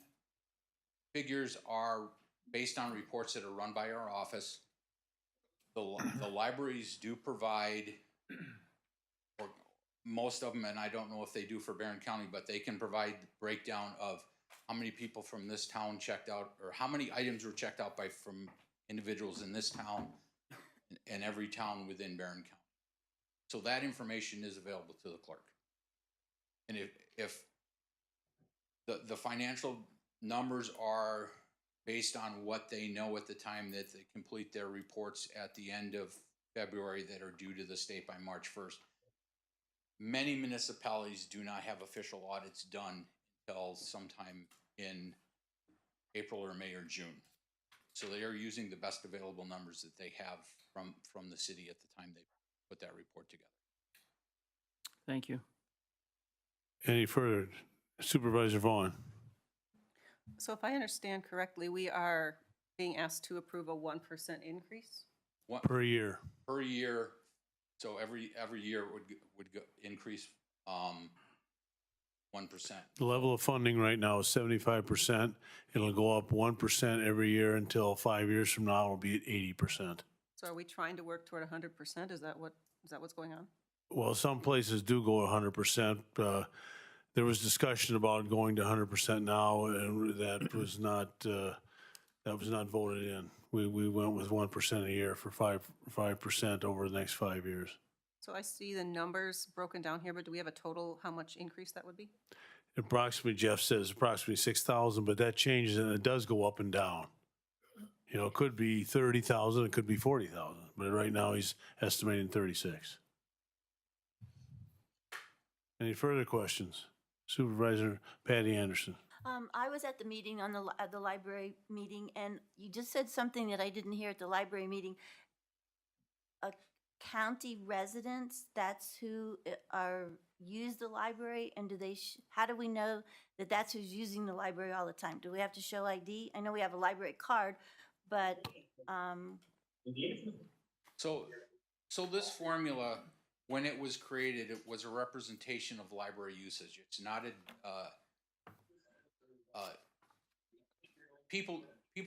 S8: figures are based on reports that are run by our office. The libraries do provide, or most of them, and I don't know if they do for Barron County, but they can provide breakdown of how many people from this town checked out, or how many items were checked out from individuals in this town and every town within Barron County. So that information is available to the clerk. And if the financial numbers are based on what they know at the time that they complete their reports at the end of February that are due to the state by March 1st. Many municipalities do not have official audits done until sometime in April or May or June. So they are using the best available numbers that they have from the city at the time they put that report together.
S14: Thank you.
S4: Any further? Supervisor Vaughn.
S15: So if I understand correctly, we are being asked to approve a 1% increase?
S4: Per year.
S8: Per year. So every year would go increase 1%.
S4: The level of funding right now is 75%. It'll go up 1% every year until 5 years from now it'll be at 80%.
S15: So are we trying to work toward 100%? Is that what's going on?
S4: Well, some places do go 100%. There was discussion about going to 100% now, and that was not voted in. We went with 1% a year for 5% over the next 5 years.
S15: So I see the numbers broken down here, but do we have a total, how much increase that would be?
S4: Approximately, Jeff says approximately 6,000, but that changes and it does go up and down. You know, it could be 30,000, it could be 40,000, but right now he's estimating 36. Any further questions? Supervisor Patty Anderson.
S16: I was at the meeting at the library meeting, and you just said something that I didn't hear at the library meeting. county residents, that's who use the library? And how do we know that that's who's using the library all the time? Do we have to show ID? I know we have a library card, but,
S8: So this formula, when it was created, it was a representation of library usage. It's not people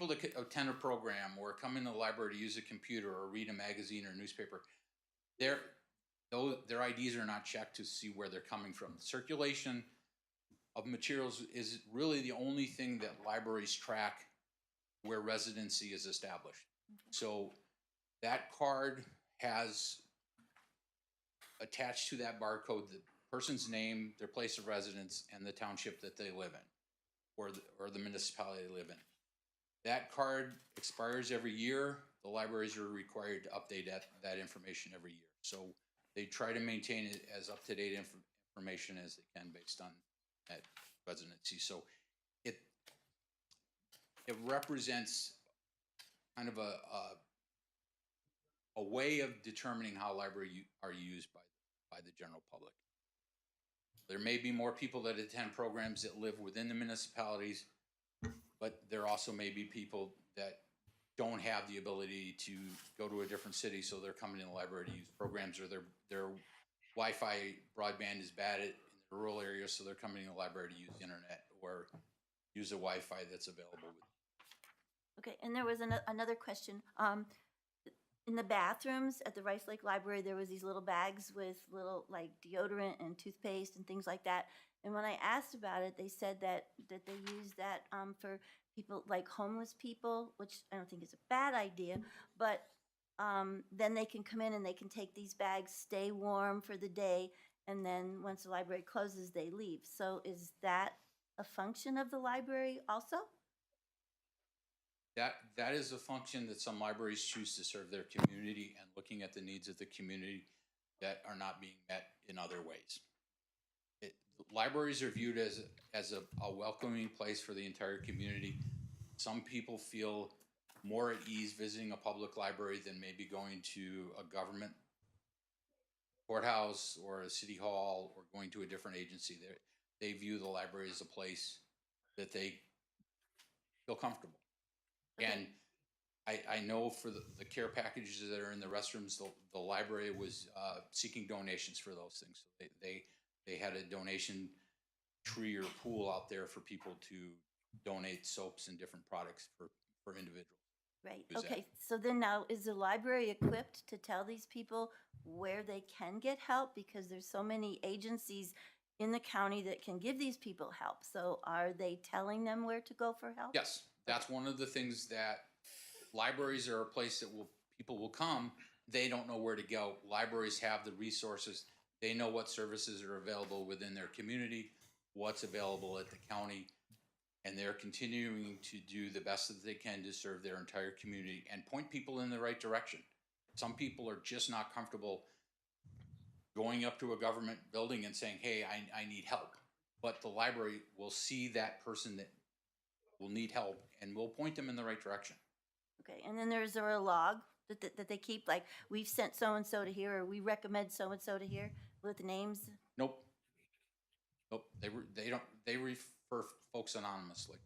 S8: that attend a program or come in the library to use a computer or read a magazine or newspaper, their IDs are not checked to see where they're coming from. Circulation of materials is really the only thing that libraries track where residency is established. So that card has attached to that barcode the person's name, their place of residence, and the township that they live in, or the municipality they live in. That card expires every year. The libraries are required to update that information every year. So they try to maintain it as up-to-date information as they can based on that residency. So it represents kind of a way of determining how libraries are used by the general public. There may be more people that attend programs that live within the municipalities, but there also may be people that don't have the ability to go to a different city, so they're coming to the library to use programs, or their Wi-Fi broadband is bad in the rural areas, so they're coming to the library to use the internet or use the Wi-Fi that's available.
S16: okay, and there was another question. In the bathrooms at the Rice Lake Library, there was these little bags with little like deodorant and toothpaste and things like that. And when I asked about it, they said that they use that for people like homeless people, which I don't think is a bad idea, but then they can come in and they can take these bags, stay warm for the day, and then once the library closes, they leave. So is that a function of the library also?
S8: That is a function that some libraries choose to serve their community and looking at the needs of the community that are not being met in other ways. Libraries are viewed as a welcoming place for the entire community. Some people feel more at ease visiting a public library than maybe going to a government courthouse or a city hall or going to a different agency. They view the library as a place that they feel comfortable. And I know for the care packages that are in the restrooms, the library was seeking donations for those things. So they had a donation tree or pool out there for people to donate soaps and different products for individuals.
S16: Right, okay, so then now, is the library equipped to tell these people where they can get help? Because there's so many agencies in the county that can give these people help. So are they telling them where to go for help?
S8: Yes, that's one of the things that libraries are a place that people will come. They don't know where to go. Libraries have the resources. They know what services are available within their community, what's available at the county, and they're continuing to do the best that they can to serve their entire community and point people in the right direction. Some people are just not comfortable going up to a government building and saying, hey, I need help. But the library will see that person that will need help and will point them in the right direction.
S16: Okay, and then there's a log that they keep, like, we've sent so-and-so to here, or we recommend so-and-so to here with names?
S8: Nope. They refer folks anonymously.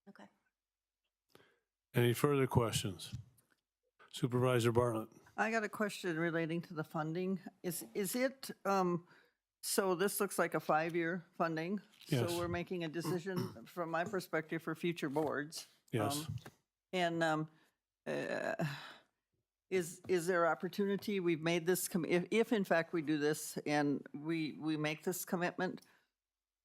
S16: Okay.
S4: Any further questions? Supervisor Bartlett.
S17: I got a question relating to the funding. Is it, so this looks like a 5-year funding?
S4: Yes.
S17: So we're making a decision, from my perspective, for future boards.
S4: Yes.
S17: Is there opportunity, we've made this, if in fact we do this and we make this commitment,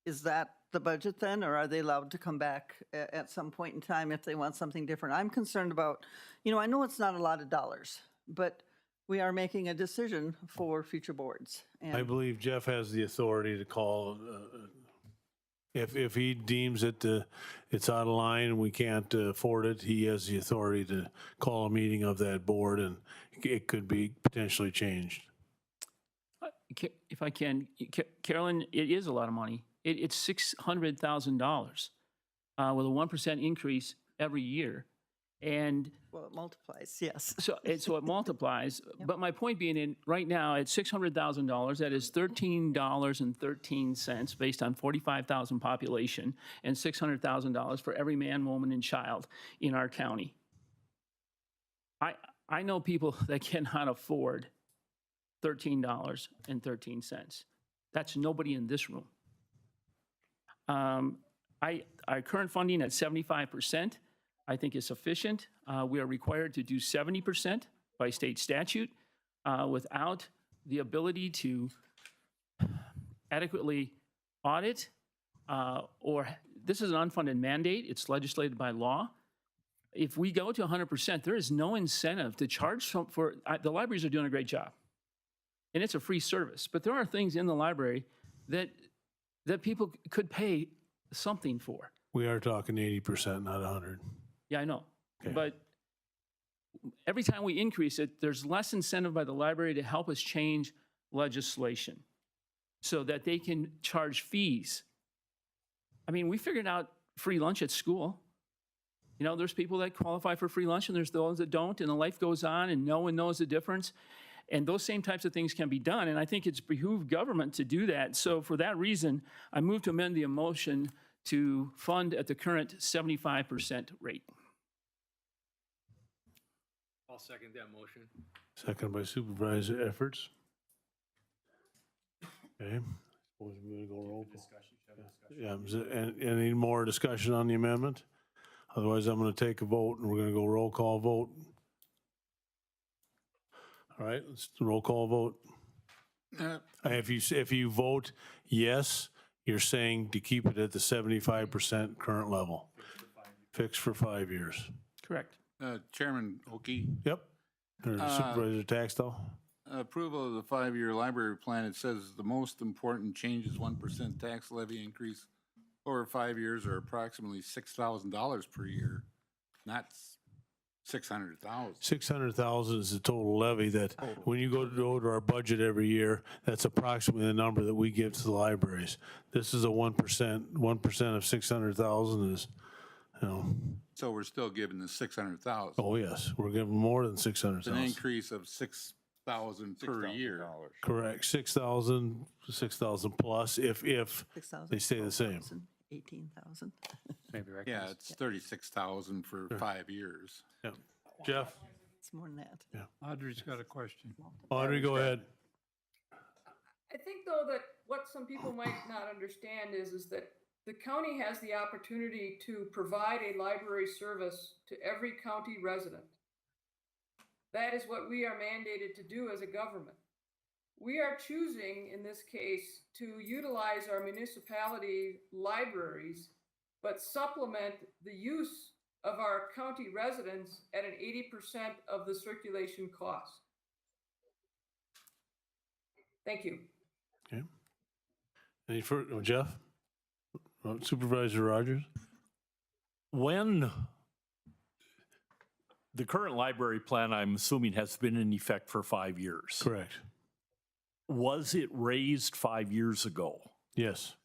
S17: is that the budget then, or are they allowed to come back at some point in time if they want something different? I'm concerned about, I know it's not a lot of dollars, but we are making a decision for future boards.
S4: I believe Jeff has the authority to call, if he deems it it's out of line and we can't afford it, he has the authority to call a meeting of that board and it could be potentially changed.
S14: If I can, Carolyn, it is a lot of money. It's $600,000 with a 1% increase every year. And
S17: Well, it multiplies, yes.
S14: so it multiplies. But my point being, right now, at $600,000, that is $13.13 based on 45,000 population, and $600,000 for every man, woman, and child in our county. I know people that cannot afford $13.13. That's nobody in this room. Our current funding at 75%, I think is sufficient. We are required to do 70% by state statute without the ability to adequately audit or this is an unfunded mandate. It's legislated by law. If we go to 100%, there is no incentive to charge for the libraries are doing a great job. And it's a free service. But there are things in the library that people could pay something for.
S4: We are talking 80%, not 100.
S14: Yeah, I know.
S4: Okay.
S14: But every time we increase it, there's less incentive by the library to help us change legislation so that they can charge fees. I mean, we figured out free lunch at school. You know, there's people that qualify for free lunch and there's those that don't, and the life goes on and no one knows the difference. And those same types of things can be done, and I think it's behooved government to do that. So for that reason, I move to amend the motion to fund at the current 75% rate.
S6: I'll second that motion.
S4: Second by Supervisor Efforts. Okay. Suppose we're gonna go roll call. Yeah, any more discussion on the amendment? Otherwise, I'm gonna take a vote and we're gonna go roll call vote. All right, let's do roll call vote. If you vote yes, you're saying to keep it at the 75% current level. Fixed for 5 years.
S14: Correct.
S9: Chairman Oki,
S4: Yep. Or Supervisor Taxtell?
S9: approval of the 5-year library plan, it says the most important change is 1% tax levy increase over 5 years, or approximately $6,000 per year, not 600,000.
S4: 600,000 is the total levy that, when you go to our budget every year, that's approximately the number that we give to the libraries. This is a 1% of 600,000 is, you know.
S9: So we're still giving the 600,000.
S4: Oh, yes, we're giving more than
S9: It's an
S4: 600,000.
S9: increase of 6,000 per year.
S4: Correct, 6,000 plus if they stay the same.
S17: 18,000.
S1: Maybe right.
S9: Yeah, it's 36,000 for 5 years.
S4: Yeah. Jeff?
S17: It's more than that.
S6: Audrey's got a question.
S4: Audrey, go ahead.
S18: I think, though, that what some people might not understand is that the county has the opportunity to provide a library service to every county resident. That is what we are mandated to do as a government. We are choosing, in this case, to utilize our municipality libraries, but supplement the use of our county residents at an 80% of the circulation cost. Thank you.
S4: Okay. Any further, Jeff? Supervisor Rogers?
S19: When the current library plan, I'm assuming, has been in effect for 5 years.
S4: Correct.
S19: Was it raised 5 years ago?
S4: Yes.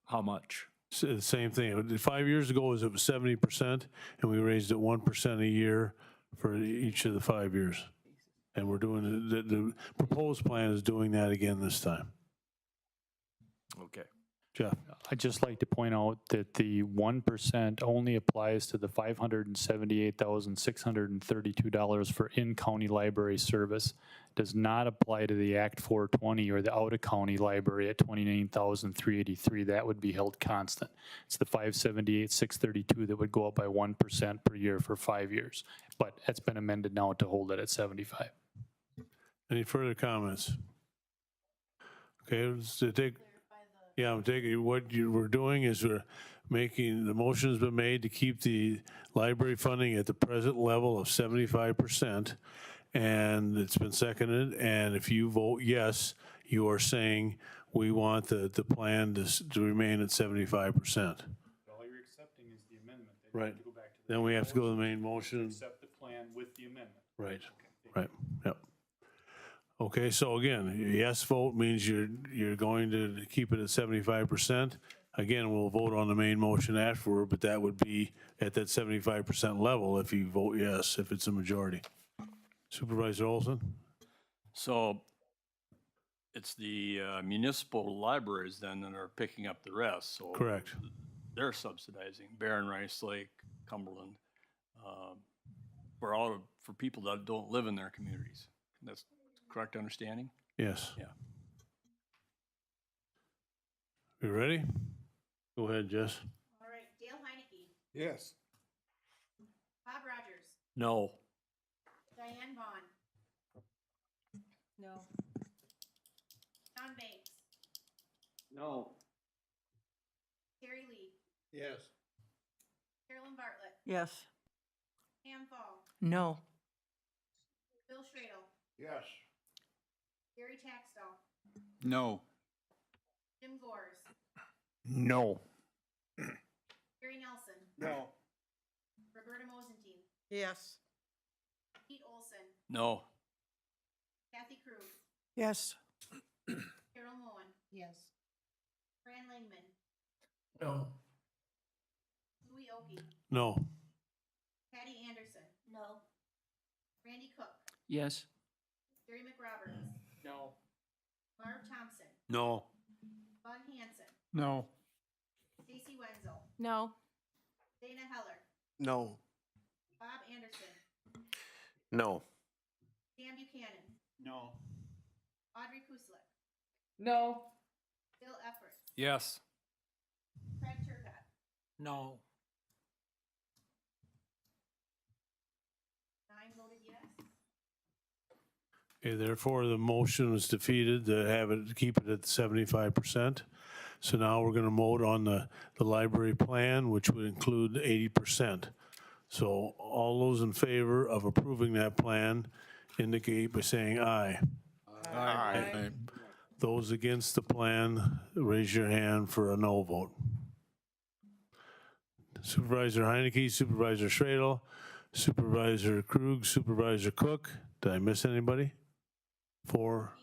S19: How much?
S4: The same thing. 5 years ago, it was 70%, and we raised it 1% a year for each of the 5 years. And we're doing, the proposed plan is doing that again this time.
S19: Okay.
S4: Jeff?
S1: I'd just like to point out that the 1% only applies to the $578,632 for in-county library service. Does not apply to the Act 420 or the out-of-county library at $29,383. That would be held constant. It's the $578,632 that would go up by 1% per year for 5 years. But that's been amended now to hold it at 75.
S4: Any further comments? Okay, let's take. Yeah, I'm taking, what we're doing is we're making, the motion has been made to keep the library funding at the present level of 75%, and it's been seconded, and if you vote yes, you are saying we want the plan to remain at 75%.
S1: All you're accepting is the amendment.
S4: Right. Then we have to go to the main motion.
S1: Accept the plan with the amendment.
S4: Right, right, yep. Okay, so again, a yes vote means you're going to keep it at 75%. Again, we'll vote on the main motion afterward, but that would be at that 75% level if you vote yes, if it's a majority. Supervisor Olson?
S19: So it's the municipal libraries then that are picking up the rest, so.
S4: Correct.
S19: They're subsidizing Barron, Rice Lake, Cumberland, for people that don't live in their communities. That's correct understanding?
S4: Yes.
S19: Yeah.
S4: You ready? Go ahead, Jess.
S10: All right, Dale Heineke,
S11: Yes.
S10: Bob Rogers,
S19: No.
S10: Diane Vaughn,
S15: No.
S10: John Banks,
S13: No.
S10: Terry Lee,
S11: Yes.
S10: Carolyn Bartlett,
S18: Yes.
S10: Pam Fall,
S18: No.
S10: Bill Schradel,
S11: Yes.
S10: Gary Taxdell,
S9: No.
S10: Jim Gores,
S1: No.
S10: Gary Nelson,
S11: No.
S10: Roberta Mosentine,
S18: Yes.
S10: Pete Olson,
S19: No.
S10: Kathy Krug,
S18: Yes.
S10: Carol Moen,
S15: Yes.
S10: Fran Langman,
S6: No.
S10: Louis Oki,
S4: No.
S10: Patty Anderson,
S16: No.
S10: Randy Cook,
S14: Yes.
S10: Jerry McRoberts,
S18: No.
S10: Marv Thompson,
S19: No.
S10: Bud Hanson,
S11: No.
S10: Stacy Wenzel,
S15: No.
S10: Dana Heller,
S7: No.
S10: Bob Anderson,
S1: No.
S10: Dan Buchanan,
S13: No.
S10: Audrey Kuslik,
S18: No.
S10: Bill Effort,
S19: Yes.
S10: Craig Turcott,
S6: No.
S10: 9 voted yes.
S4: Okay, therefore, the motion is defeated to have it, keep it at 75%. So now we're gonna vote on the library plan, which would include 80%. So all those in favor of approving that plan indicate by saying aye.
S9: Aye.
S4: Those against the plan, raise your hand for a no vote. Supervisor Heineke, Supervisor Schradel, Supervisor Krug, Supervisor Cook. Did I miss anybody? 4.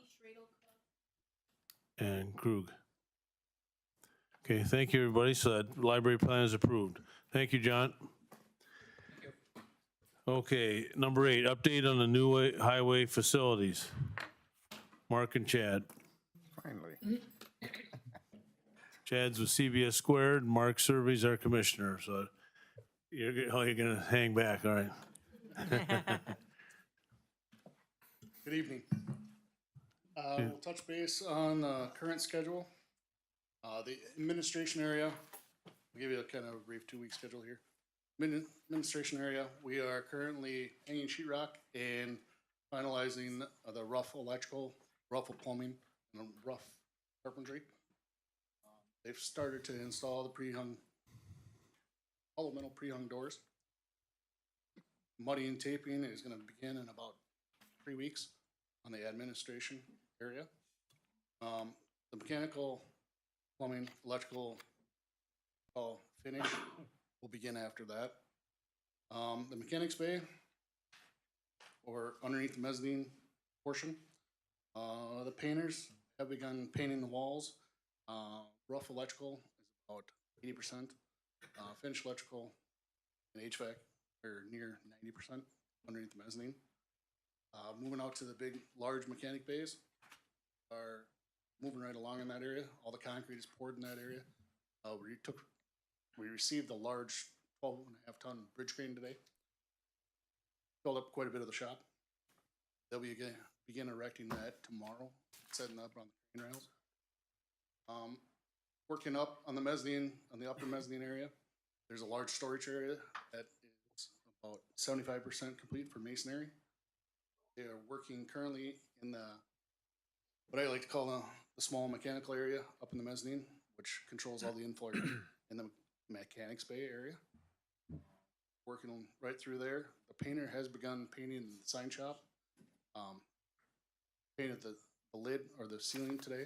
S4: And Krug. Okay, thank you, everybody. So that library plan is approved. Thank you, John. Okay, number 8, update on the new highway facilities. Mark and Chad.
S5: Finally.
S4: Chad's with CBS Squared, Mark Survey's our commissioner, so you're gonna hang back, all right?
S20: Good evening. We'll touch base on the current schedule. The administration area, I'll give you a kind of brief 2-week schedule here. Administration area, we are currently hanging sheetrock and finalizing the rough electrical, rough plumbing, and rough carpentry. They've started to install the pre-hung, hollow metal pre-hung doors. Mudding and taping is gonna begin in about 3 weeks on the administration area. The mechanical, plumbing, electrical, finish will begin after that. The mechanics bay, or underneath the mezzanine portion, the painters have begun painting the walls. Rough electrical is about 80%. Finished electrical and HVAC are near 90% underneath the mezzanine. Moving out to the big, large mechanic bays are moving right along in that area. All the concrete is poured in that area. We received a large 12.5-ton bridge crane today. Filled up quite a bit of the shop. They'll begin erecting that tomorrow, setting up on the crane rails. Working up on the mezzanine, on the upper mezzanine area, there's a large storage area that is about 75% complete for masonry. They are working currently in what I like to call the small mechanical area up in the mezzanine, which controls all the inflow in the mechanics bay area. Working right through there. The painter has begun painting the sign shop. Painted the lid or the ceiling today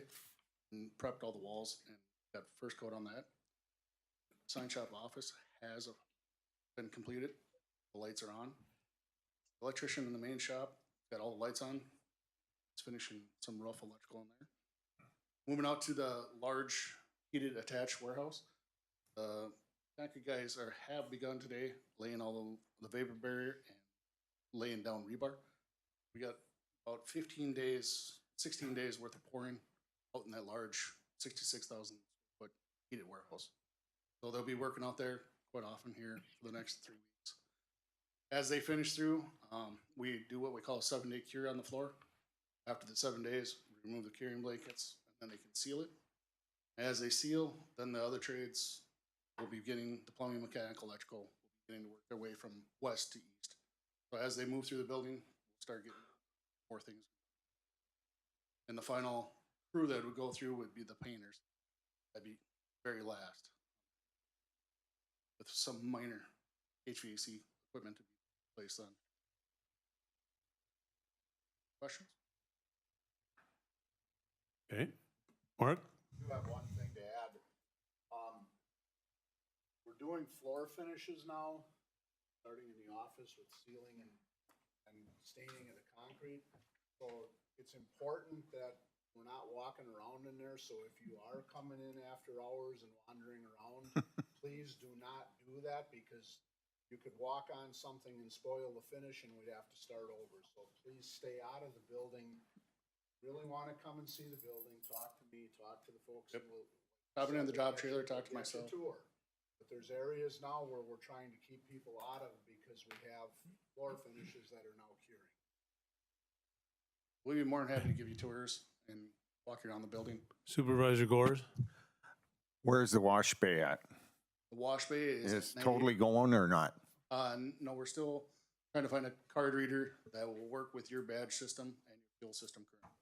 S20: and prepped all the walls and got first coat on that. Sign shop office has been completed. The lights are on. Electrician in the main shop got all the lights on. It's finishing some rough electrical in there. Moving out to the large heated attached warehouse. Concrete guys have begun today laying all the vapor barrier and laying down rebar. We got about 15 days, 16 days worth of pouring out in that large 66,000 foot heated warehouse. So they'll be working out there quite often here for the next 3 weeks. As they finish through, we do what we call a 7-day cure on the floor. After the 7 days, we remove the curing blankets and then they can seal it. As they seal, then the other trades will be getting the plumbing, mechanical, electrical, will be beginning to work their way from west to east. So as they move through the building, we'll start getting more things. And the final crew that would go through would be the painters. That'd be very last. With some minor HVAC equipment to be placed on. Questions?
S4: Okay. Mark?
S7: I do have one thing to add. We're doing floor finishes now, starting in the office with sealing and staining of the concrete. So it's important that we're not walking around in there, so if you are coming in after hours and wandering around, please do not do that, because you could walk on something and spoil the finish and we'd have to start over. So please stay out of the building. Really want to come and see the building, talk to me, talk to the folks.
S20: Yep. Stopping in the job trailer, talk to
S7: Get
S20: myself.
S7: a tour. But there's areas now where we're trying to keep people out of because we have floor finishes that are now curing.
S20: We'd be more than happy to give you tours and walk you around the building.
S4: Supervisor Gores?
S5: Where's the wash bay at?
S20: The wash bay is.
S5: Is it
S20: 98
S5: totally going or not?
S20: No, we're still trying to find a card reader that will work with your badge system and your fuel system current.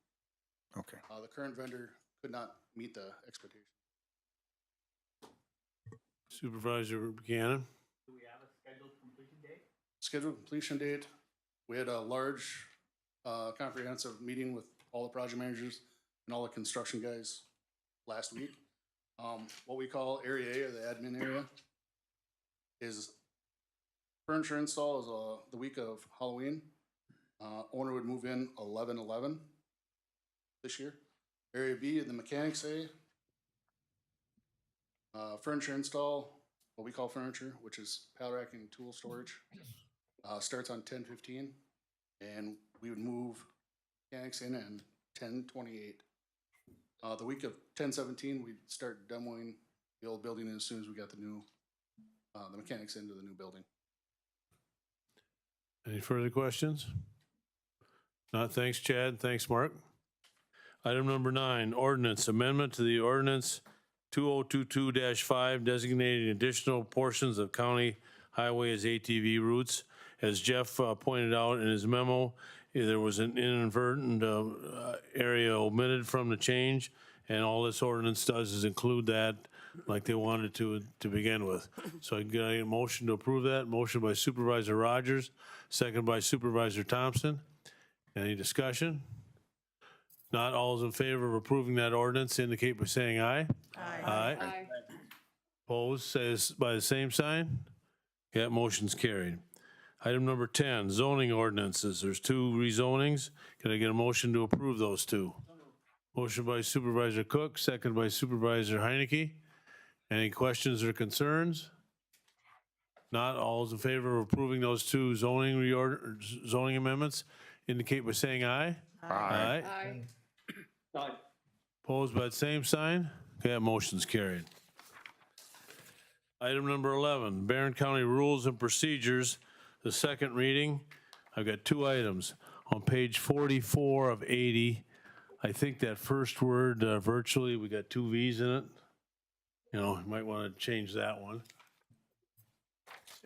S5: Okay.
S20: The current vendor could not meet the expectation.
S4: Supervisor Buchanan?
S6: Do we have a scheduled completion date?
S20: Scheduled completion date, we had a large, comprehensive meeting with all the project managers and all the construction guys last week. What we call Area A, or the admin area, is furniture install is the week of Halloween. Owner would move in 11/11 this year. Area B, the mechanics A. Furniture install, what we call furniture, which is pallet racking and tool storage, starts on 10/15, and we would move mechanics in on 10/28. The week of 10/17, we'd start demoing the old building as soon as we got the new, the mechanics into the new building.
S4: Any further questions? Not, thanks, Chad. Thanks, Mark. Item number 9, ordinance, amendment to the ordinance 2022-5 designating additional portions of county highway as ATV routes. As Jeff pointed out in his memo, there was an inadvertent area omitted from the change, and all this ordinance does is include that like they wanted to begin with. So I get a motion to approve that. Motion by Supervisor Rogers, second by Supervisor Thompson. Any discussion? Not all is in favor of approving that ordinance indicate by saying aye. Aye. Opposed, says by the same sign. That motion's carried. Item number 10, zoning ordinances. There's 2 rezonings. Can I get a motion to approve those 2? Motion by Supervisor Cook, second by Supervisor Heineke. Any questions or concerns? Not all is in favor of approving those 2 zoning amendments indicate by saying aye. Aye. Opposed by the same sign? Okay, that motion's carried. Item number 11, Barron County Rules and Procedures, the second reading. I've got 2 items. On page 44 of 80, I think that first word, virtually, we got 2 V's in it. You know, you might want to change that one.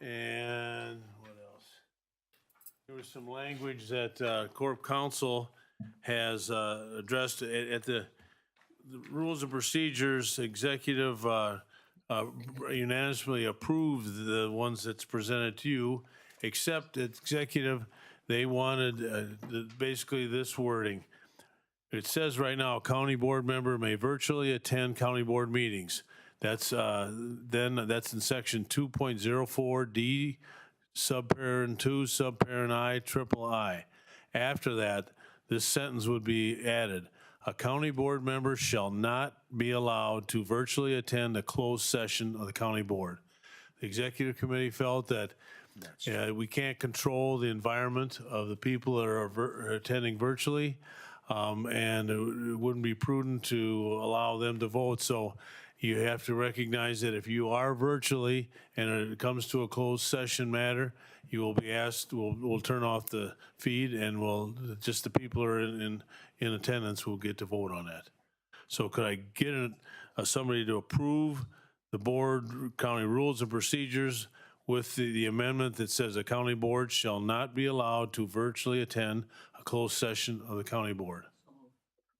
S4: And what else? There was some language that Corp Council has addressed at the Rules and Procedures. Executive unanimously approved the ones that's presented to you, except executive, they wanted basically this wording. It says right now, county board member may virtually attend county board meetings. That's that's in section 2.04D, subparent 2, subparent I, triple I. After that, this sentence would be added. A county board member shall not be allowed to virtually attend a closed session of the county board. The executive committee felt that we can't control the environment of the people that are attending virtually, and it wouldn't be prudent to allow them to vote. So you have to recognize that if you are virtually and it comes to a closed session matter, you will be asked, we'll turn off the feed and just the people who are in attendance will get to vote on that. So could I get somebody to approve the board county rules and procedures with the amendment that says a county board shall not be allowed to virtually attend a closed session of the county board?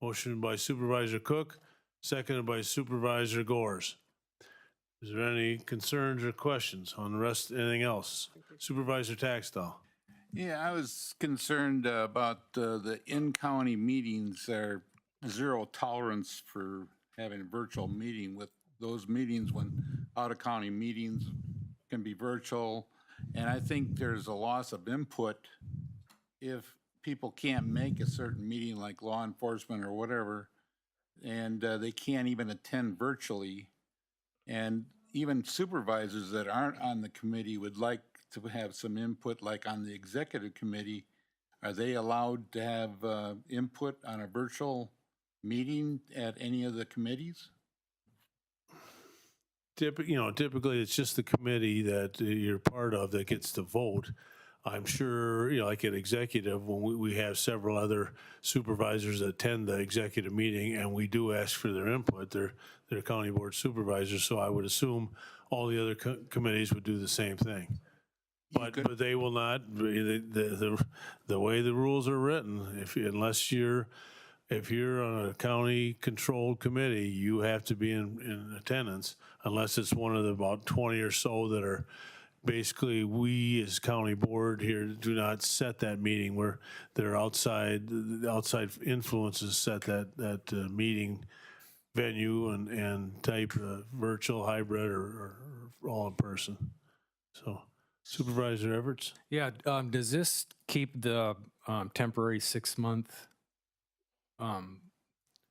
S4: Motion by Supervisor Cook, seconded by Supervisor Gores. Is there any concerns or questions on the rest, anything else? Supervisor Taxtell.
S9: Yeah, I was concerned about the in-county meetings are zero tolerance for having a virtual meeting with those meetings when out-of-county meetings can be virtual. And I think there's a loss of input if people can't make a certain meeting like law enforcement or whatever, and they can't even attend virtually. And even supervisors that aren't on the committee would like to have some input, like on the executive committee. Are they allowed to have input on a virtual meeting at any of the committees?
S4: Typically it's just the committee that you're part of that gets to vote. I'm sure, like at executive, when we have several other supervisors that attend the executive meeting, and we do ask for their input, they're county board supervisors, so I would assume all the other committees would do the same thing. But they will not, the way the rules are written, if you're on a county-controlled committee, you have to be in attendance, unless it's one of the about 20 or so that are basically, we as county board here do not set that meeting, where they're outside influences set that meeting venue and type virtual, hybrid, or all in person. So Supervisor Everts?
S21: Yeah, does this keep the temporary 6-month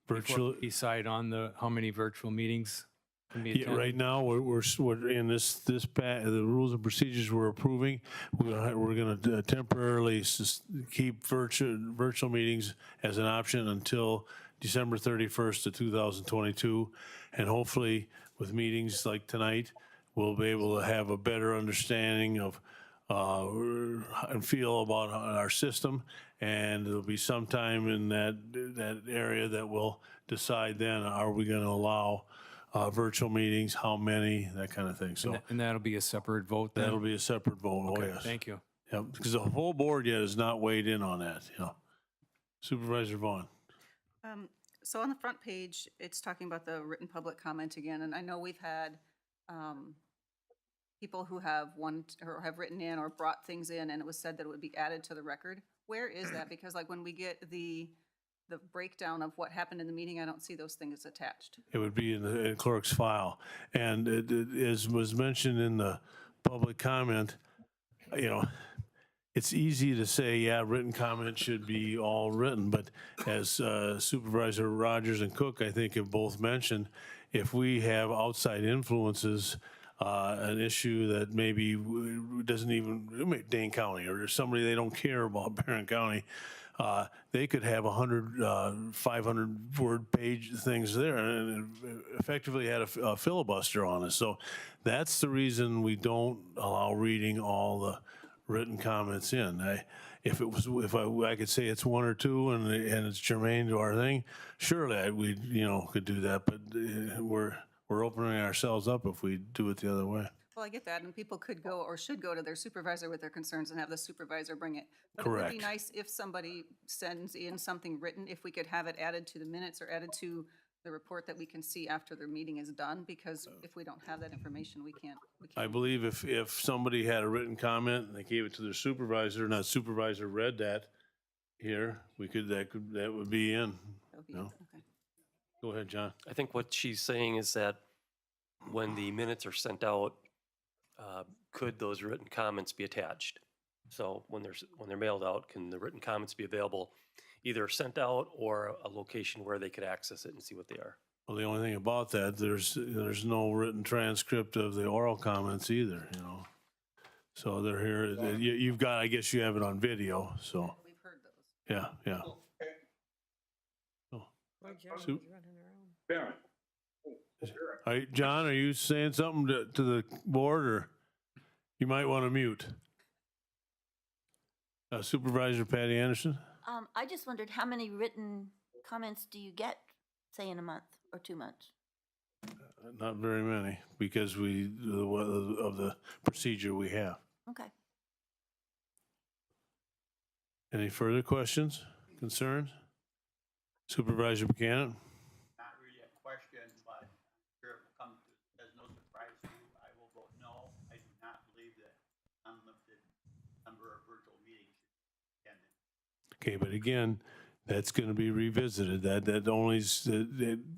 S4: virtual?
S21: Decide on how many virtual meetings can be attended?
S4: Right now, we're in the rules and procedures we're approving. We're going to temporarily keep virtual meetings as an option until December 31st of 2022, and hopefully with meetings like tonight, we'll be able to have a better understanding of and feel about our system, and there'll be some time in that area that we'll decide then, are we going to allow virtual meetings, how many, that kind of thing. So
S21: And that'll be a separate vote then?
S4: that'll be a separate vote.
S21: Okay,
S4: Oh, yes.
S21: thank you.
S4: Yep, because the whole board yet has not weighed in on that. Supervisor Vaughn.
S15: So on the front page, it's talking about the written public comment again, and I know we've had people who have written in or brought things in, and it was said that it would be added to the record. Where is that? Because like when we get the breakdown of what happened in the meeting, I don't see those things attached.
S4: It would be in the clerk's file. And as was mentioned in the public comment, it's easy to say, yeah, written comment should be all written, but as Supervisor Rogers and Cook, I think, have both mentioned, if we have outside influences, an issue that maybe doesn't even, Dane County, or somebody they don't care about Barron County, they could have 100, 500 word page things there and effectively had a filibuster on us. So that's the reason we don't allow reading all the written comments in. If I could say it's one or two and it's germane to our thing, surely we could do that. But we're opening ourselves up if we do it the other way.
S15: Well, I get that, and people could go or should go to their supervisor with their concerns and have the supervisor bring it. But it would
S4: Correct.
S15: be nice if somebody sends in something written, if we could have it added to the minutes or added to the report that we can see after their meeting is done, because if we don't have that information, we can't.
S4: I believe if somebody had a written comment and they gave it to their supervisor and that supervisor read that here, that would be in.
S15: Okay.
S4: Go ahead, John.
S22: I think what she's saying is that when the minutes are sent out, could those written comments be attached? So when they're mailed out, can the written comments be available either sent out or a location where they could access it and see what they are.
S4: Well, the only thing about that, there's no written transcript of the oral comments either, you know. So they're here, you've got, I guess you have it on video, so.
S15: We've heard those.
S4: Yeah, yeah. So-
S5: Baron.
S4: All right, John, are you saying something to the board, or you might want to mute? Supervisor Patty Anderson?
S16: I just wondered how many written comments do you get, say, in a month or 2 months?
S4: Not very many, because of the procedure we have.
S16: Okay.
S4: Any further questions, concerns? Supervisor Buchanan?
S6: Not really a question, but I'm sure it will come as no surprise to you. I will vote no. I do not believe that unlimited number of virtual meetings should be attended.
S4: Okay, but again, that's going to be revisited. That only is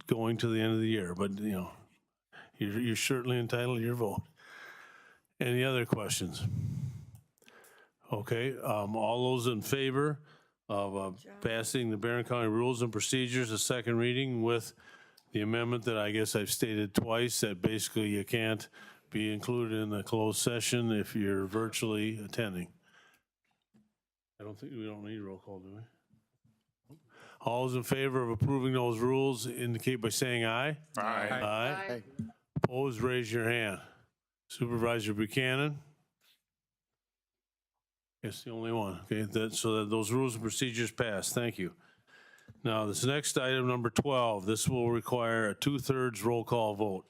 S4: going to the end of the year, but you know, you're certainly entitled to your vote. Any other questions? Okay, all those in favor of passing the Barron County Rules and Procedures, a second reading with the amendment that I guess I've stated twice, that basically you can't be included in the closed session if you're virtually attending. I don't think, we don't need roll call, do we? All those in favor of approving those rules indicate by saying aye.
S5: Aye.
S4: Aye. Opposed, raise your hand. Supervisor Buchanan? Yes, the only one. Okay, so that those rules and procedures pass. Thank you. Now, this next item, number 12, this will require a 2/3 roll call vote.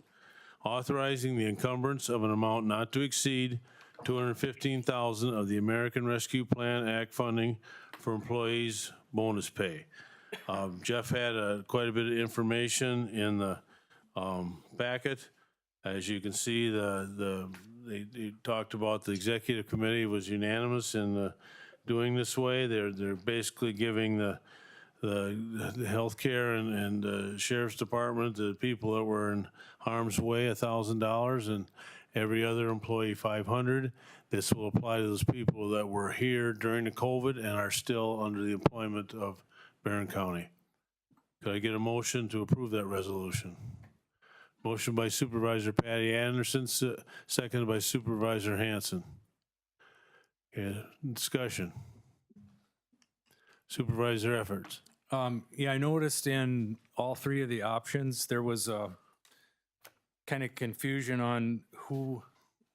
S4: Authorizing the encumbrance of an amount not to exceed $215,000 of the American Rescue Plan Act funding for employees' bonus pay. Jeff had quite a bit of information in the packet. As you can see, they talked about the executive committee was unanimous in doing this way. They're basically giving the healthcare and the sheriff's department, the people that were in harm's way, $1,000, and every other employee $500. This will apply to those people that were here during the COVID and are still under the employment of Barron County. Could I get a motion to approve that resolution? Motion by Supervisor Patty Anderson, seconded by Supervisor Hanson. Okay, discussion. Supervisor Efforts.
S21: Yeah, I noticed in all three of the options, there was a kind of confusion on who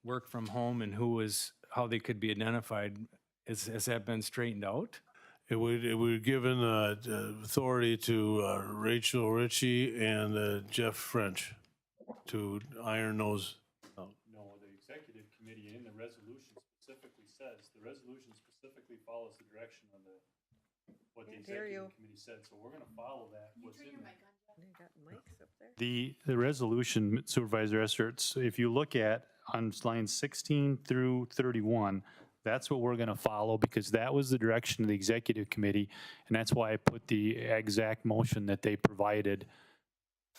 S21: worked from home and how they could be identified. Has that been straightened out?
S4: It would given authority to Rachel Ritchie and Jeff French to iron those out.
S1: No, the executive committee in the resolution specifically says, the resolution specifically follows the direction of what the executive committee said, so we're gonna follow that. What's in there. The resolution, Supervisor Esserts, if you look at on lines 16 through 31, that's what we're going to follow, because that was the direction of the executive committee, and that's why I put the exact motion that they provided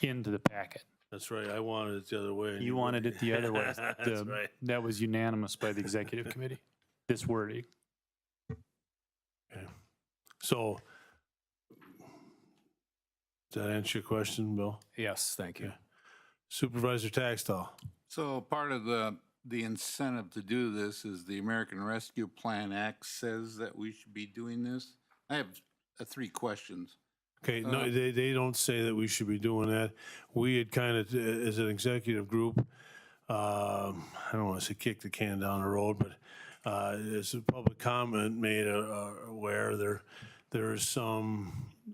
S1: into the packet.
S4: That's right, I wanted it the other way.
S1: You wanted it the other way.
S4: That's right.
S1: That was unanimous by the executive committee, this wording.
S4: Okay. So, does that answer your question, Bill?
S21: Yes, thank you.
S4: Okay. Supervisor Taxtall.
S9: So part of the incentive to do this is the American Rescue Plan Act says that we should be doing this. I have 3 questions.
S4: Okay, no, they don't say that we should be doing that. We had kind of, as an executive group, I don't want to say kick the can down the road, but as a public comment made aware, there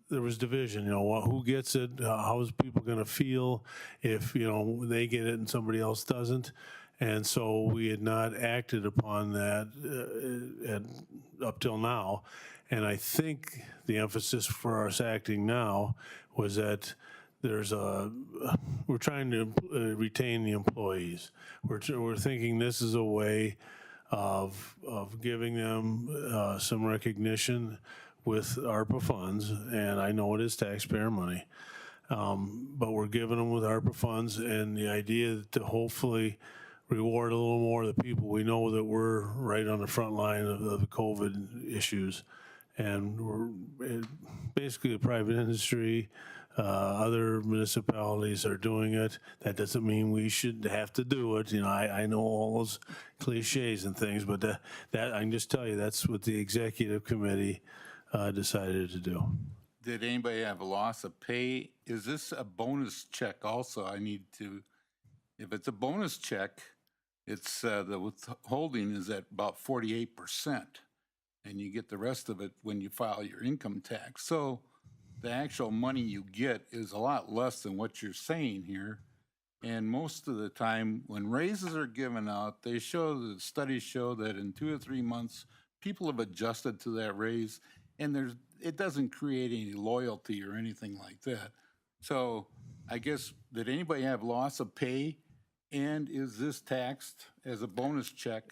S4: was division, you know, who gets it, how's people going to feel if, you know, they get it and somebody else doesn't. And so we had not acted upon that up till now. And I think the emphasis for us acting now was that we're trying to retain the employees. We're thinking this is a way of giving them some recognition with ARPA funds, and I know it is taxpayer money, but we're giving them with ARPA funds, and the idea to hopefully reward a little more of the people we know that were right on the front line of the COVID issues. And basically the private industry, other municipalities are doing it. That doesn't mean we should have to do it. You know, I know all those cliches and things, but that I can just tell you, that's what the executive committee decided to do.
S9: Did anybody have a loss of pay? Is this a bonus check also? I need to, if it's a bonus check, it's, the withholding is at about 48%. And you get the rest of it when you file your income tax. So the actual money you get is a lot less than what you're saying here. And most of the time, when raises are given out, the studies show that in 2 or 3 months, people have adjusted to that raise, and it doesn't create any loyalty or anything like that. So I guess, did anybody have loss of pay? And is this taxed as a bonus check?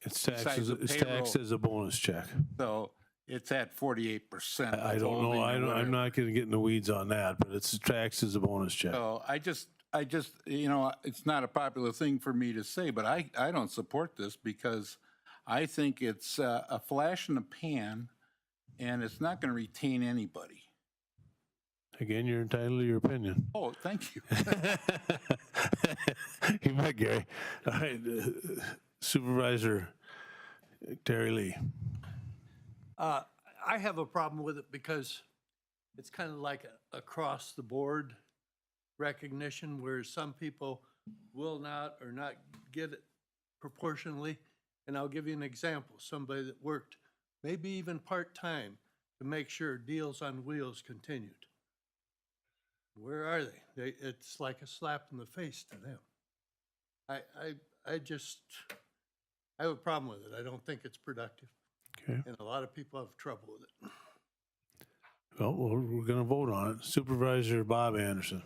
S4: It's
S9: besides
S4: taxed,
S9: the
S4: it's
S9: payroll?
S4: taxed as a bonus check.
S9: So it's at 48%.
S4: I don't know. I'm not going to get in the weeds on that, but it's taxed as a bonus check.
S9: So I just, you know, it's not a popular thing for me to say, but I don't support this because I think it's a flash in the pan and it's not going to retain anybody.
S4: Again, you're entitled to your opinion.
S9: Oh, thank you.
S4: You bet, Gary. All right, Supervisor Terry Lee.
S2: I have a problem with it because it's kind of like across the board recognition where some people will not or not get it proportionally. And I'll give you an example. Somebody that worked maybe even part-time to make sure Deals on Wheels continued. Where are they? It's like a slap in the face to them. I have a problem with it. I don't think it's productive.
S4: Okay.
S2: And a lot of people have trouble with it.
S4: Well, we're going to vote on it. Supervisor Bob Anderson.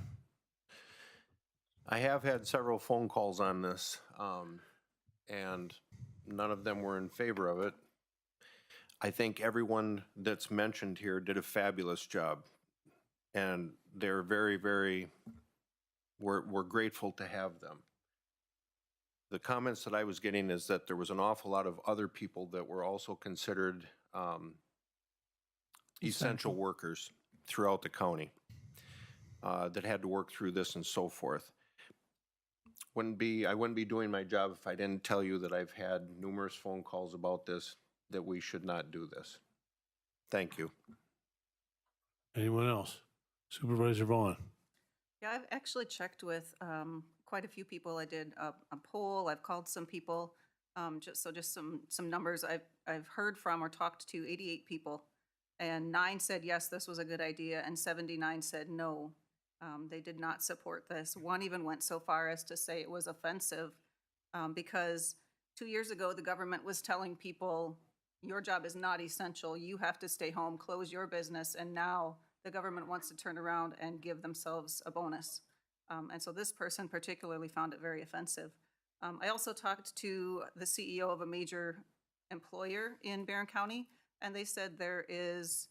S3: I have had several phone calls on this, and none of them were in favor of it. I think everyone that's mentioned here did a fabulous job, and they're we're grateful to have them. The comments that I was getting is that there was an awful lot of other people that were also considered essential workers throughout the county that had to work through this and so forth. I wouldn't be doing my job if I didn't tell you that I've had numerous phone calls about this, that we should not do this. Thank you.
S4: Anyone else? Supervisor Vaughn.
S15: Yeah, I've actually checked with quite a few people. I did a poll. I've called some people. Just some numbers. I've heard from or talked to 88 people, and 9 said yes, this was a good idea, and 79 said no. They did not support this. One even went so far as to say it was offensive because 2 years ago the government was telling people your job is not essential. You have to stay home, close your business, and now the government wants to turn around and give themselves a bonus. And so this person particularly found it very offensive. I also talked to the CEO of a major employer in Barron County, and they said there is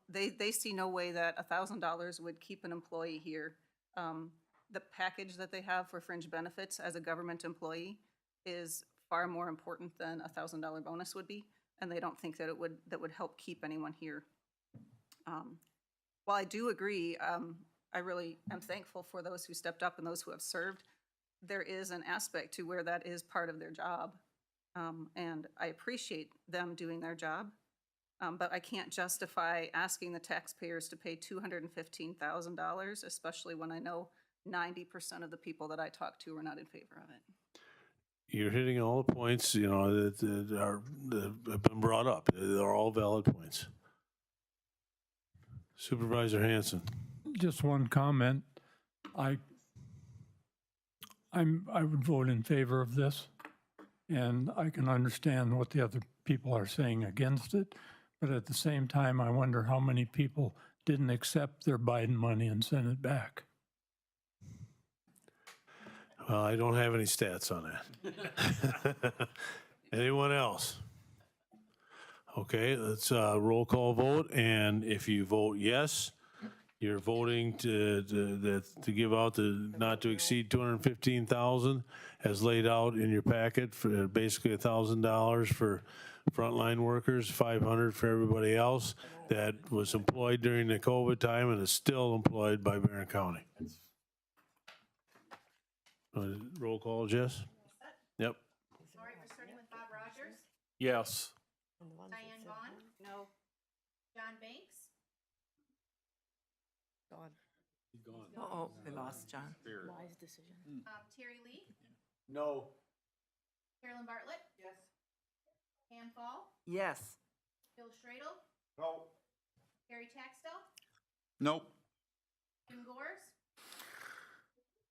S15: they see no way that $1,000 would keep an employee here. The package that they have for fringe benefits as a government employee is far more important than a $1,000 bonus would be, and they don't think that that would help keep anyone here. While I do agree, I really am thankful for those who stepped up and those who have served. There is an aspect to where that is part of their job, and I appreciate them doing their job, but I can't justify asking the taxpayers to pay $215,000, especially when I know 90% of the people that I talk to are not in favor of it.
S4: You're hitting all the points, you know, that have been brought up. They're all valid points. Supervisor Hanson.
S23: Just one comment. I would vote in favor of this, and I can understand what the other people are saying against it, but at the same time, I wonder how many people didn't accept their Biden money and sent it back.
S4: Well, I don't have any stats on that. Anyone else? Okay, let's roll call vote, and if you vote yes, You're voting to give out the not to exceed 215,000 as laid out in your packet for basically $1,000 for frontline workers, 500 for everybody else that was employed during the COVID time and is still employed by Barron County. Roll call, Jess? Yep.
S10: Sorry, we're starting with Bob Rogers,
S4: Yes.
S10: Diane Vaughn,
S15: No.
S10: John Banks,
S8: Uh-oh, we lost John.
S16: Wise decision.
S10: Terry Lee,
S2: No.
S10: Carolyn Bartlett. Yes. Pam Fall,
S8: Yes.
S10: Bill Schradel,
S2: No.
S10: Harry Taxtel,
S9: Nope.
S10: Jim Gores,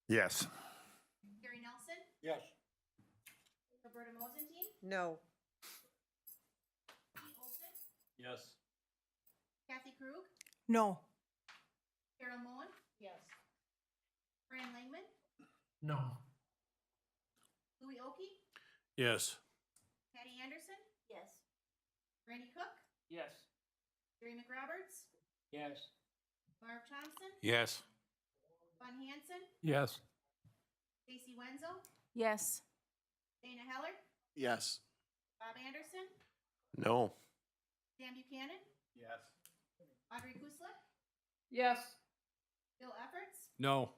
S5: Yes.
S10: Gary Nelson,
S2: Yes.
S10: Roberta Mosentine,
S8: No.
S10: Pete Olson,
S19: Yes.
S10: Kathy Krug,
S8: No.
S10: Carol Moen. Yes. Fran Langman,
S2: No.
S10: Louis Oki,
S4: Yes.
S10: Patty Anderson,
S16: Yes.
S10: Randy Cook,
S14: Yes.
S10: Jerry McRoberts,
S14: Yes.
S10: Marv Thompson,
S9: Yes.
S10: Bun Hanson,
S23: Yes.
S10: Stacy Wenzel,
S8: Yes.
S10: Dana Heller,
S20: Yes.
S10: Bob Anderson,
S3: No.
S10: Sam Buchanan,
S2: Yes.
S10: Audrey Kuslick,
S18: Yes.
S10: Bill Efforts,
S21: No.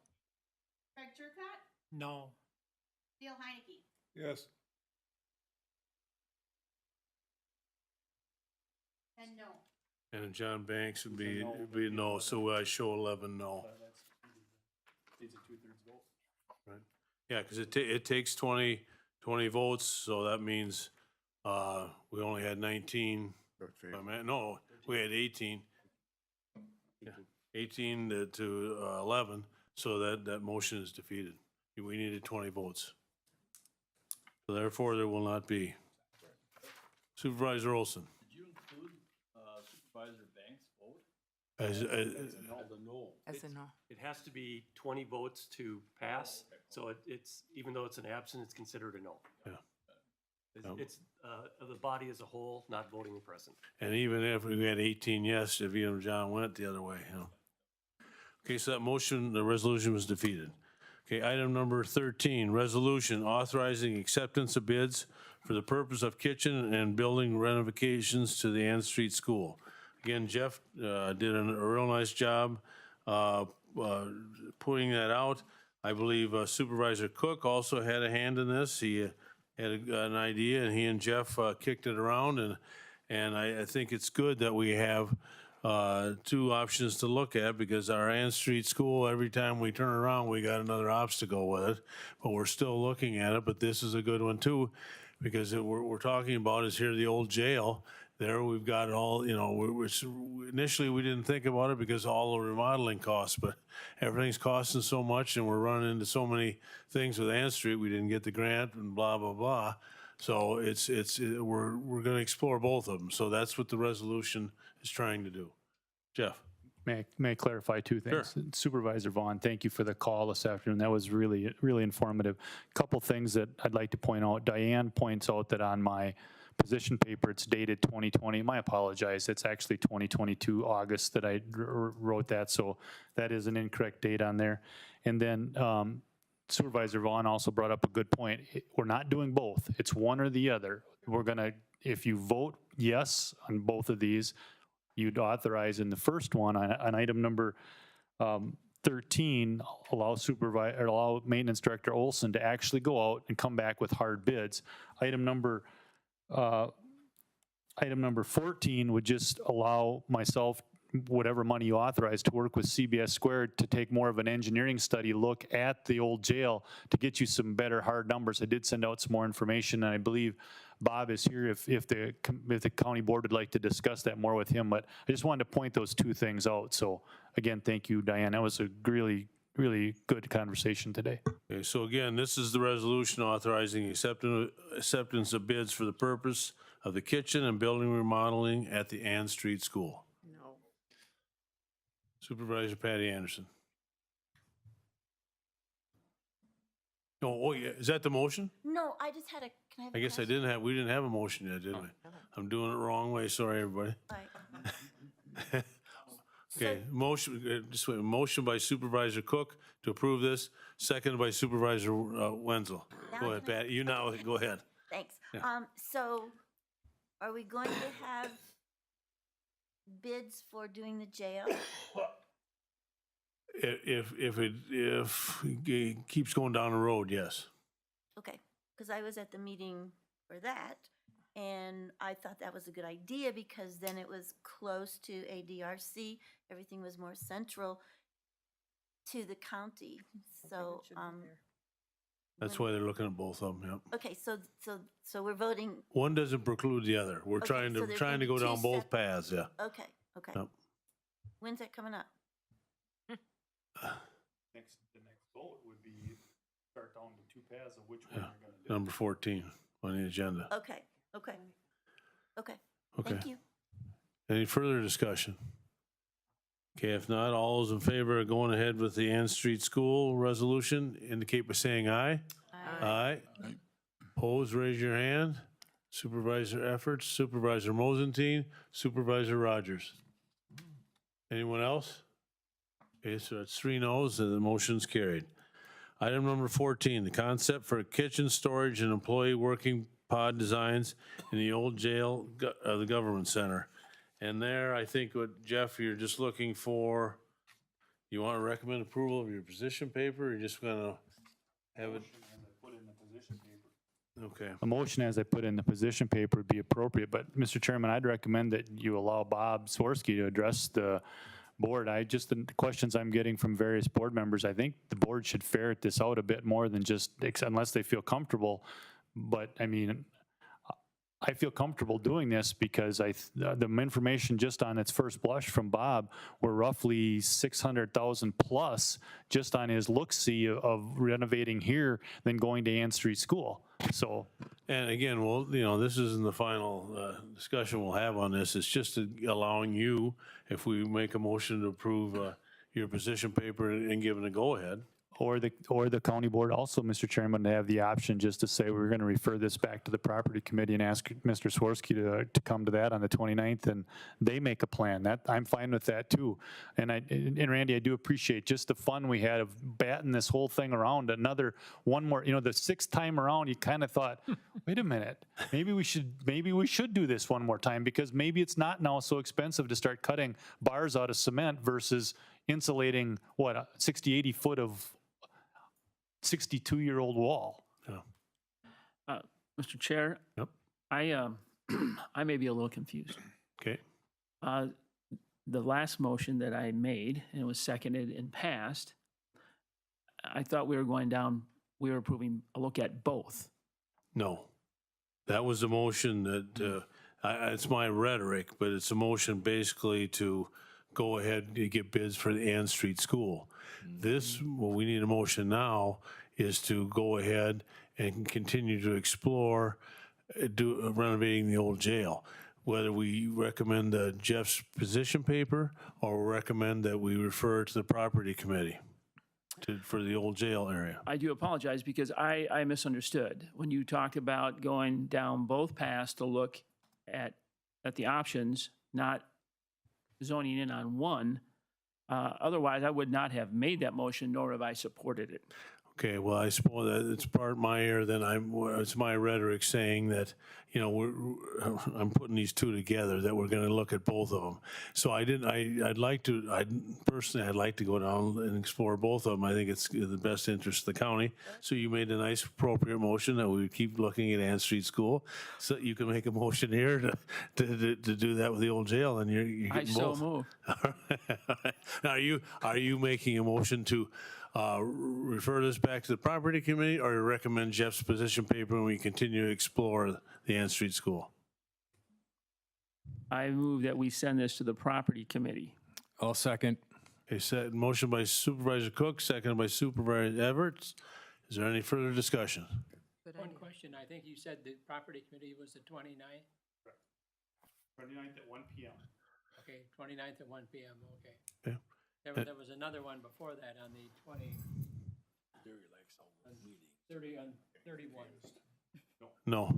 S10: Craig Turcott,
S2: No.
S10: Dale Heineke.
S11: Yes.
S10: And no.
S4: And John Banks would be no, so I show 11 no.
S1: Needs a 2/3 vote.
S4: Right. Yeah, because it takes 20 votes, so that means we only had 19. No, we had 18. Yeah, 18 to 11, so that motion is defeated. We needed 20 votes. So therefore, there will not be. Supervisor Olson.
S19: Did you include Supervisor Banks' vote?
S4: As
S19: As a no.
S8: As a no.
S22: It has to be 20 votes to pass, so it's, even though it's an absent, it's considered a no.
S4: Yeah.
S22: It's the body as a whole not voting present.
S4: And even if we had 18 yes, if you and John went the other way, you know. Okay, so that motion, the resolution was defeated. Okay, item number 13, resolution authorizing acceptance of bids for the purpose of kitchen and building renovations to the Ann Street School. Again, Jeff did a real nice job putting that out. I believe Supervisor Cook also had a hand in this. He had an idea, and he and Jeff kicked it around, and I think it's good that we have two options to look at, because our Ann Street School, every time we turn around, we got another obstacle with it, but we're still looking at it. But this is a good one too, because we're talking about is here the old jail. There we've got it all, you know, initially we didn't think about it because of all the remodeling costs, but everything's costing so much and we're running into so many things with Ann Street. We didn't get the grant and blah, blah, blah. So we're going to explore both of them. So that's what the resolution is trying to do. Jeff?
S1: May I clarify two things?
S4: Sure.
S1: Supervisor Vaughn, thank you for the call this afternoon. That was really, really informative. Couple things that I'd like to point out. Diane points out that on my position paper, it's dated 2020. I apologize. It's actually 2022 August that I wrote that. So that is an incorrect date on there. And then Supervisor Vaughn also brought up a good point. We're not doing both. It's one or the other. We're going to, if you vote yes on both of these, you'd authorize in the first one on item number 13, allow Maintenance Director Olson to actually go out and come back with hard bids. Item number 14 would just allow myself, whatever money you authorize, to work with CBS Squared to take more of an engineering study look at the old jail to get you some better hard numbers. I did send out some more information, and I believe Bob is here if the county board would like to discuss that more with him. But I just wanted to point those two things out. So again, thank you, Diane. That was a really, really good conversation today.
S4: Okay, so again, this is the resolution authorizing acceptance of bids for the purpose of the kitchen and building remodeling at the Ann Street School.
S8: No.
S4: Supervisor Patty Anderson. Oh, yeah, is that the motion?
S16: No, I just had a, can I have a
S4: I guess we didn't have a motion yet, did we? I'm doing it the wrong way, sorry, everybody.
S16: Right.
S4: Okay, motion, just wait, motion by Supervisor Cook to approve this, seconded by Supervisor Wenzel. Go ahead, Pat, you now, go ahead.
S16: Thanks.
S4: Yeah.
S16: So are we going to have bids for doing the jail?
S4: If it keeps going down the road, yes.
S16: Okay, because I was at the meeting for that, and I thought that was a good idea because then it was close to ADRC. Everything was more central to the county. So,
S4: That's why they're looking at both of them, yep.
S16: okay, so we're voting,
S4: One doesn't preclude the other. We're
S16: Okay,
S4: trying
S16: so
S4: to,
S16: there's
S4: trying to
S16: gonna
S4: go
S16: be
S4: down
S16: two
S4: both paths, yeah.
S16: okay, okay.
S4: Yep.
S16: When's that coming up?
S1: The next vote would be start down the two paths of which one
S4: Yeah.
S1: you're gonna do.
S4: Number 14 on the agenda.
S16: Okay, okay, okay.
S4: Okay.
S16: Thank you.
S4: Any further discussion? Okay, if not, all those in favor of going ahead with the Ann Street School resolution indicate by saying aye. Aye. Opposed, raise your hand. Supervisor Efforts, Supervisor Mosentine, Supervisor Rogers. Anyone else? Okay, so that's 3 noes and the motion's carried. Item number 14, the concept for kitchen storage and employee working pod designs in the old jail, the government center. And there, I think what, Jeff, you're just looking for, you want to recommend approval of your position paper, or you're just gonna have it? Okay.
S1: A motion as I put in the position paper would be appropriate, but Mr. Chairman, I'd recommend that you allow Bob Swirsky to address the board. The questions I'm getting from various board members, I think the board should ferret this out a bit more than just, unless they feel comfortable. But I mean, I feel comfortable doing this because the information just on its first blush from Bob were roughly 600,000 plus just on his look-see of renovating here than going to Ann Street School. So,
S4: And again, well, you know, this isn't the final discussion we'll have on this. It's just allowing you, if we make a motion to approve your position paper and give it a go-ahead.
S1: or the county board also, Mr. Chairman, to have the option just to say, we're going to refer this back to the property committee and ask Mr. Swirsky to come to that on the 29th, and they make a plan. That, I'm fine with that too. And Randy, I do appreciate just the fun we had of batting this whole thing around. One more, the 6th time around, you kind of thought, wait a minute, maybe we should do this one more time, because maybe it's not now so expensive to start cutting bars out of cement versus insulating, 60, 80 foot of 62-year-old wall.
S14: Mr. Chair?
S4: Yep.
S14: I may be a little confused.
S4: Okay.
S14: The last motion that I made, and it was seconded and passed, I thought we were approving a look at both.
S4: No. That was a motion that, it's my rhetoric, but it's a motion basically to go ahead and get bids for the Ann Street School. What we need a motion now is to go ahead and continue to explore renovating the old jail. Whether we recommend Jeff's position paper or recommend that we refer to the property committee for the old jail area.
S14: I do apologize because I misunderstood. When you talked about going down both paths to look at the options, not zoning in on one, otherwise I would not have made that motion, nor have I supported it.
S4: Okay, well, I suppose that it's part of my error, then it's my rhetoric saying that, I'm putting these two together, that we're gonna look at both of them. So I'd like to go down and explore both of them. I think it's in the best interest of the county. So you made a nice appropriate motion that we would keep looking at Ann Street School. So you can make a motion here to do that with the old jail, and you're getting both.
S14: I so move.
S4: Are you making a motion to refer this back to the property committee, or recommend Jeff's position paper and we continue to explore the Ann Street School?
S14: I move that we send this to the property committee.
S21: I'll second.
S4: Okay, motion by Supervisor Cook, seconded by Supervisor Everts. Is there any further discussion?
S12: One question, I think you said the property committee was the 29th?
S1: 29th at 1 p.m.
S12: Okay, 29th at 1 p.m., okay.
S4: Okay.
S12: There was another one before that on the 31.
S4: No.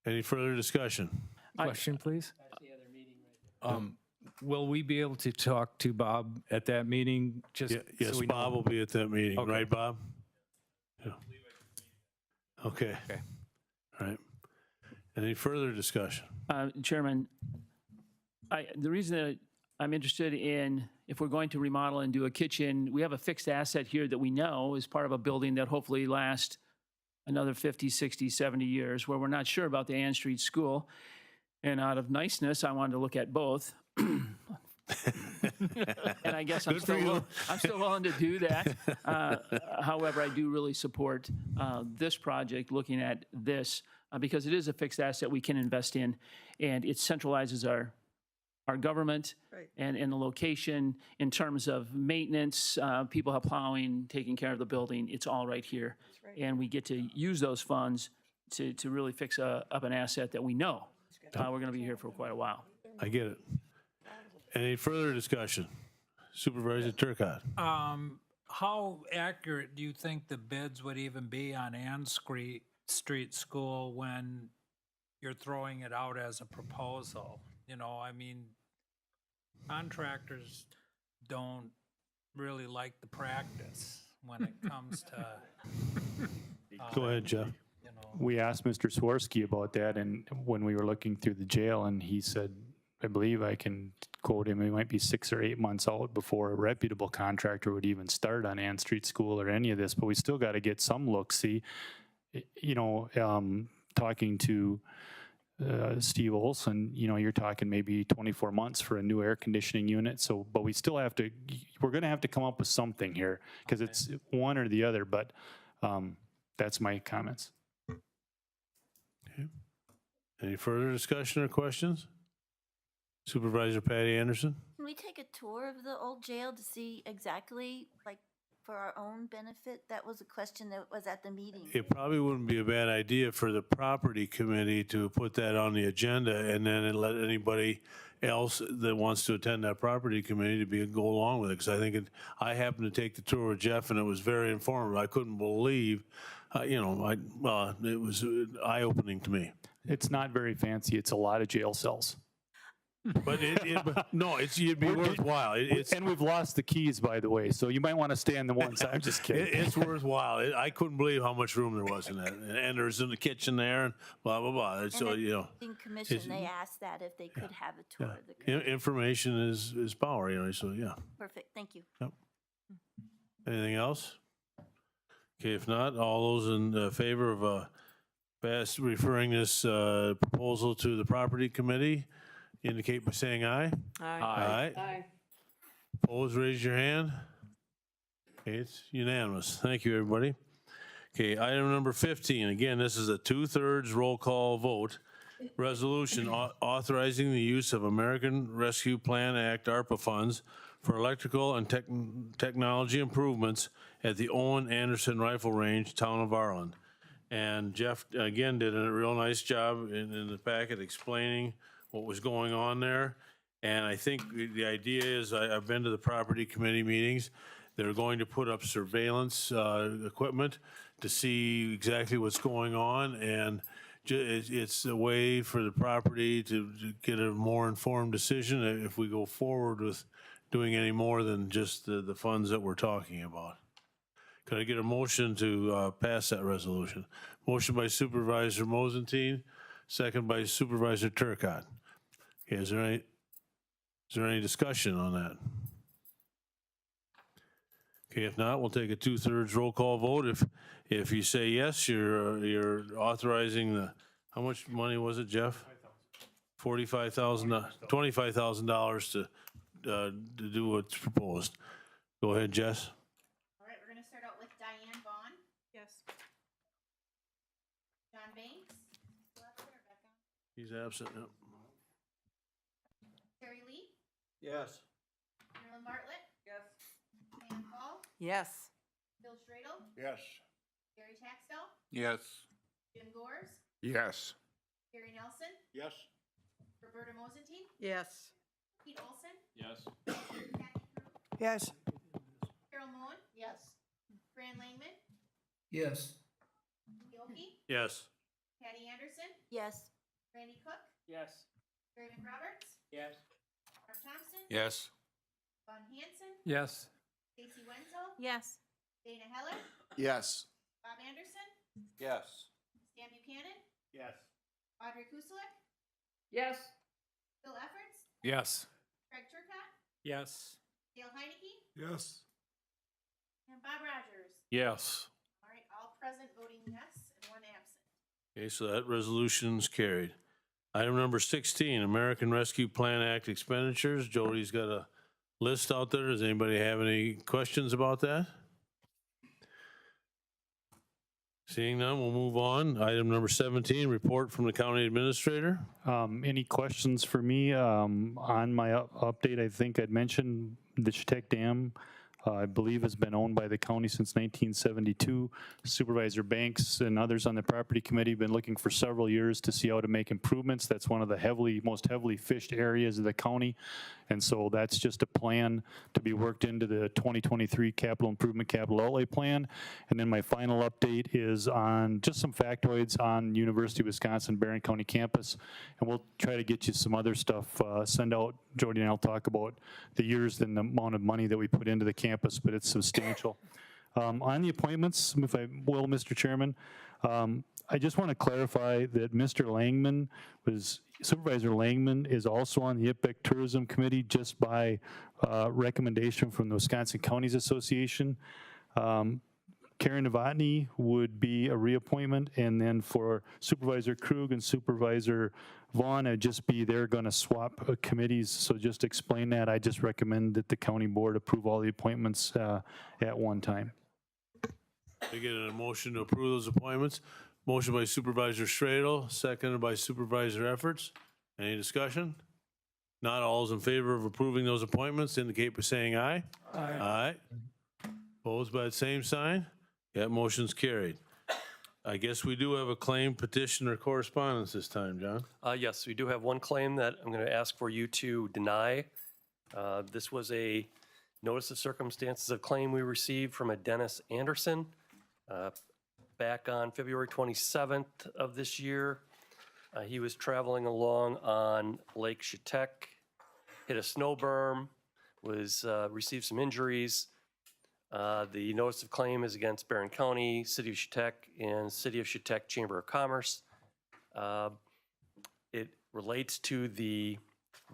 S4: Any further discussion?
S21: Question, please.
S12: That's the other meeting right there.
S21: will we be able to talk to Bob at that meeting? Just
S4: Yeah,
S21: so
S4: yes,
S21: we know?
S4: Bob will be at that meeting,
S21: Okay.
S4: right, Bob? Yeah. Okay.
S21: Okay.
S4: All right. Any further discussion?
S14: Chairman, the reason that I'm interested in, if we're going to remodel and do a kitchen, we have a fixed asset here that we know is part of a building that hopefully lasts another 50, 60, 70 years, where we're not sure about the Ann Street School. And out of niceness, I wanted to look at both. And I guess I'm
S4: Good for
S14: still willing to do that. However, I do really support this project, looking at this, because it is a fixed asset we can invest in, and it centralizes our government
S15: Right.
S14: and the location in terms of maintenance, people have plowing, taking care of the building. It's all right here.
S15: right.
S14: And we get to use those funds to really fix up an asset that we know we're going to be here for quite a while.
S4: I get it. Any further discussion? Supervisor Turcott.
S7: How accurate do you think the bids would even be on Ann Street School when you're throwing it out as a proposal? You know, I mean, contractors don't really like the practice when it comes to.
S4: Go ahead, Jeff.
S7: You know,
S1: We asked Mr. Swirsky about that, and when we were looking through the jail, and he said, I believe I can quote him, it might be 6 or 8 months out before a reputable contractor would even start on Ann Street School or any of this, but we still got to get some look-see. You know, talking to Steve Olson, you know, you're talking maybe 24 months for a new air conditioning unit. So, but we still have to, we're going to have to come up with something here, because it's one or the other, but that's my comments.
S4: Any further discussion or questions? Supervisor Patty Anderson?
S16: Can we take a tour of the old jail to see exactly, like, for our own benefit? That was a question that was at the meeting.
S4: It probably wouldn't be a bad idea for the property committee to put that on the agenda, and then let anybody else that wants to attend that property committee to go along with it. Because I think I happened to take the tour with Jeff, and it was very informative. I couldn't believe, it was eye-opening to me.
S1: It's not very fancy. It's a lot of jail cells.
S4: But it'd be worthwhile.
S1: And we've lost the keys, by the way, so you might want to stay on the one side. I'm just kidding.
S4: It's worthwhile. I couldn't believe how much room there was in that. And there's in the kitchen there and blah, blah, blah. So,
S16: And
S4: you know.
S16: In commission, they asked that if they could have a tour of the commission.
S4: Information is power, you know, so yeah.
S16: Perfect, thank you.
S4: Yep. Anything else? Okay, if not, all those in favor of referring this proposal to the property committee indicate by saying aye.
S8: Aye.
S4: Aye. Opposed, raise your hand. Okay, it's unanimous. Thank you, everybody. Okay, item number 15. Again, this is a 2/3 roll call vote. Resolution authorizing the use of American Rescue Plan Act ARPA funds for electrical and technology improvements at the Owen Anderson Rifle Range, Town of Arlen. And Jeff, again, did a real nice job in the packet explaining what was going on there. And I think the idea is, I've been to the property committee meetings. They're going to put up surveillance equipment to see exactly what's going on. And it's a way for the property to get a more informed decision if we go forward with doing any more than just the funds that we're talking about. Could I get a motion to pass that resolution? Motion by Supervisor Mosentine, second by Supervisor Turcott. Okay, is there any discussion on that? Okay, if not, we'll take a 2/3 roll call vote. If you say yes, you're authorizing how much money was it, Jeff? $25,000 to do what's proposed. Go ahead, Jess.
S10: All right, we're gonna start out with Diane Vaughn.
S15: Yes.
S10: John Banks. Still up there, Rebecca?
S4: He's absent. Yep.
S10: Terry Lee.
S2: Yes.
S10: Marilyn Bartlett. Yes. Diane Paul.
S8: Yes.
S10: Bill Stradle.
S5: Yes.
S10: Gary Taxdell.
S9: Yes.
S10: Jim Gores.
S5: Yes.
S10: Gary Nelson.
S5: Yes.
S10: Roberta Mosentine.
S8: Yes.
S10: Pete Olson.
S19: Yes.
S10: Kathy Crew.
S8: Yes.
S10: Carol Moen. Yes. Fran Langman.
S7: yes.
S10: Yoki.
S4: Yes.
S10: Patty Anderson.
S16: Yes.
S10: Randy Cook.
S12: Yes.
S10: Gary McRoberts.
S12: Yes.
S10: Mark Thompson.
S4: Yes.
S10: Von Hansen.
S23: Yes.
S10: Stacy Wenzel.
S15: Yes.
S10: Dana Heller.
S5: Yes.
S10: Bob Anderson.
S3: Yes.
S10: Stan Buchanan.
S1: Yes.
S10: Audrey Kusilek.
S18: Yes.
S10: Bill Efforts.
S21: Yes.
S10: Craig Turcott.
S23: Yes.
S10: Dale Heineke.
S11: Yes.
S10: And Bob Rogers.
S4: Yes.
S10: All right, all present voting yes and one absent.
S4: Okay, so that resolution's carried. Item number 16, American Rescue Plan Act expenditures. Jody's got a list out there. Does anybody have any questions about that? Seeing none, we'll move on. Item number 17, report from the county administrator.
S1: Any questions for me on my update? I think I'd mentioned the Chetek Dam, I believe, has been owned by the county since 1972. Supervisor Banks and others on the property committee have been looking for several years to see how to make improvements. That's one of the most heavily fished areas of the county. And so that's just a plan to be worked into the 2023 capital improvement capital outlay plan. And then my final update is on just some factoids on University of Wisconsin Barron County campus. And we'll try to get you some other stuff, send out, Jody and I'll talk about the years and the amount of money that we put into the campus, but it's substantial. On the appointments, if I will, Mr. Chairman, I just want to clarify that Supervisor Langman is also on the IPEC Tourism Committee just by recommendation from the Wisconsin Counties Association. Karen Novotny would be a reappointment, and then for Supervisor Krug and Supervisor Vaughn, it'd just be they're going to swap committees. So just explain that. I just recommend that the county board approve all the appointments at one time.
S4: I get a motion to approve those appointments. Motion by Supervisor Stradel, seconded by Supervisor Efforts. Any discussion? Not all is in favor of approving those appointments, indicate by saying aye. Aye. Opposed by the same sign? That motion's carried. I guess we do have a claim, petition, or correspondence this time, John?
S22: Yes, we do have one claim that I'm going to ask for you to deny. This was a notice of circumstances of claim we received from a Dennis Anderson back on February 27th of this year. He was traveling along on Lake Chetek, hit a snow berm, received some injuries. The notice of claim is against Barron County, City of Chetek, and City of Chetek Chamber of Commerce. It relates to the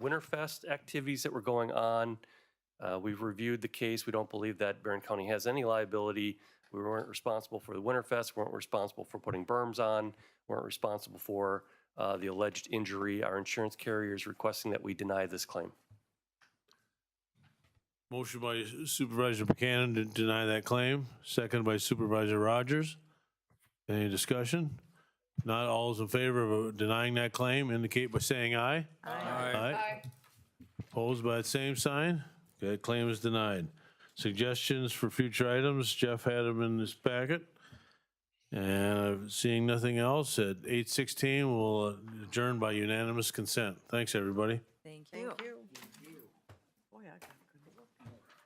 S22: Winterfest activities that were going on. We've reviewed the case. We don't believe that Barron County has any liability. We weren't responsible for the Winterfest, weren't responsible for putting berms on, weren't responsible for the alleged injury. Our insurance carrier is requesting that we deny this claim.
S4: Motion by Supervisor Buchanan to deny that claim, seconded by Supervisor Rogers. Any discussion? Not all is in favor of denying that claim, indicate by saying aye. Aye. Opposed by the same sign? That claim is denied. Suggestions for future items, Jeff had them in his packet. And seeing nothing else, at 8:16, we'll adjourn by unanimous consent. Thanks, everybody.
S8: Thank you.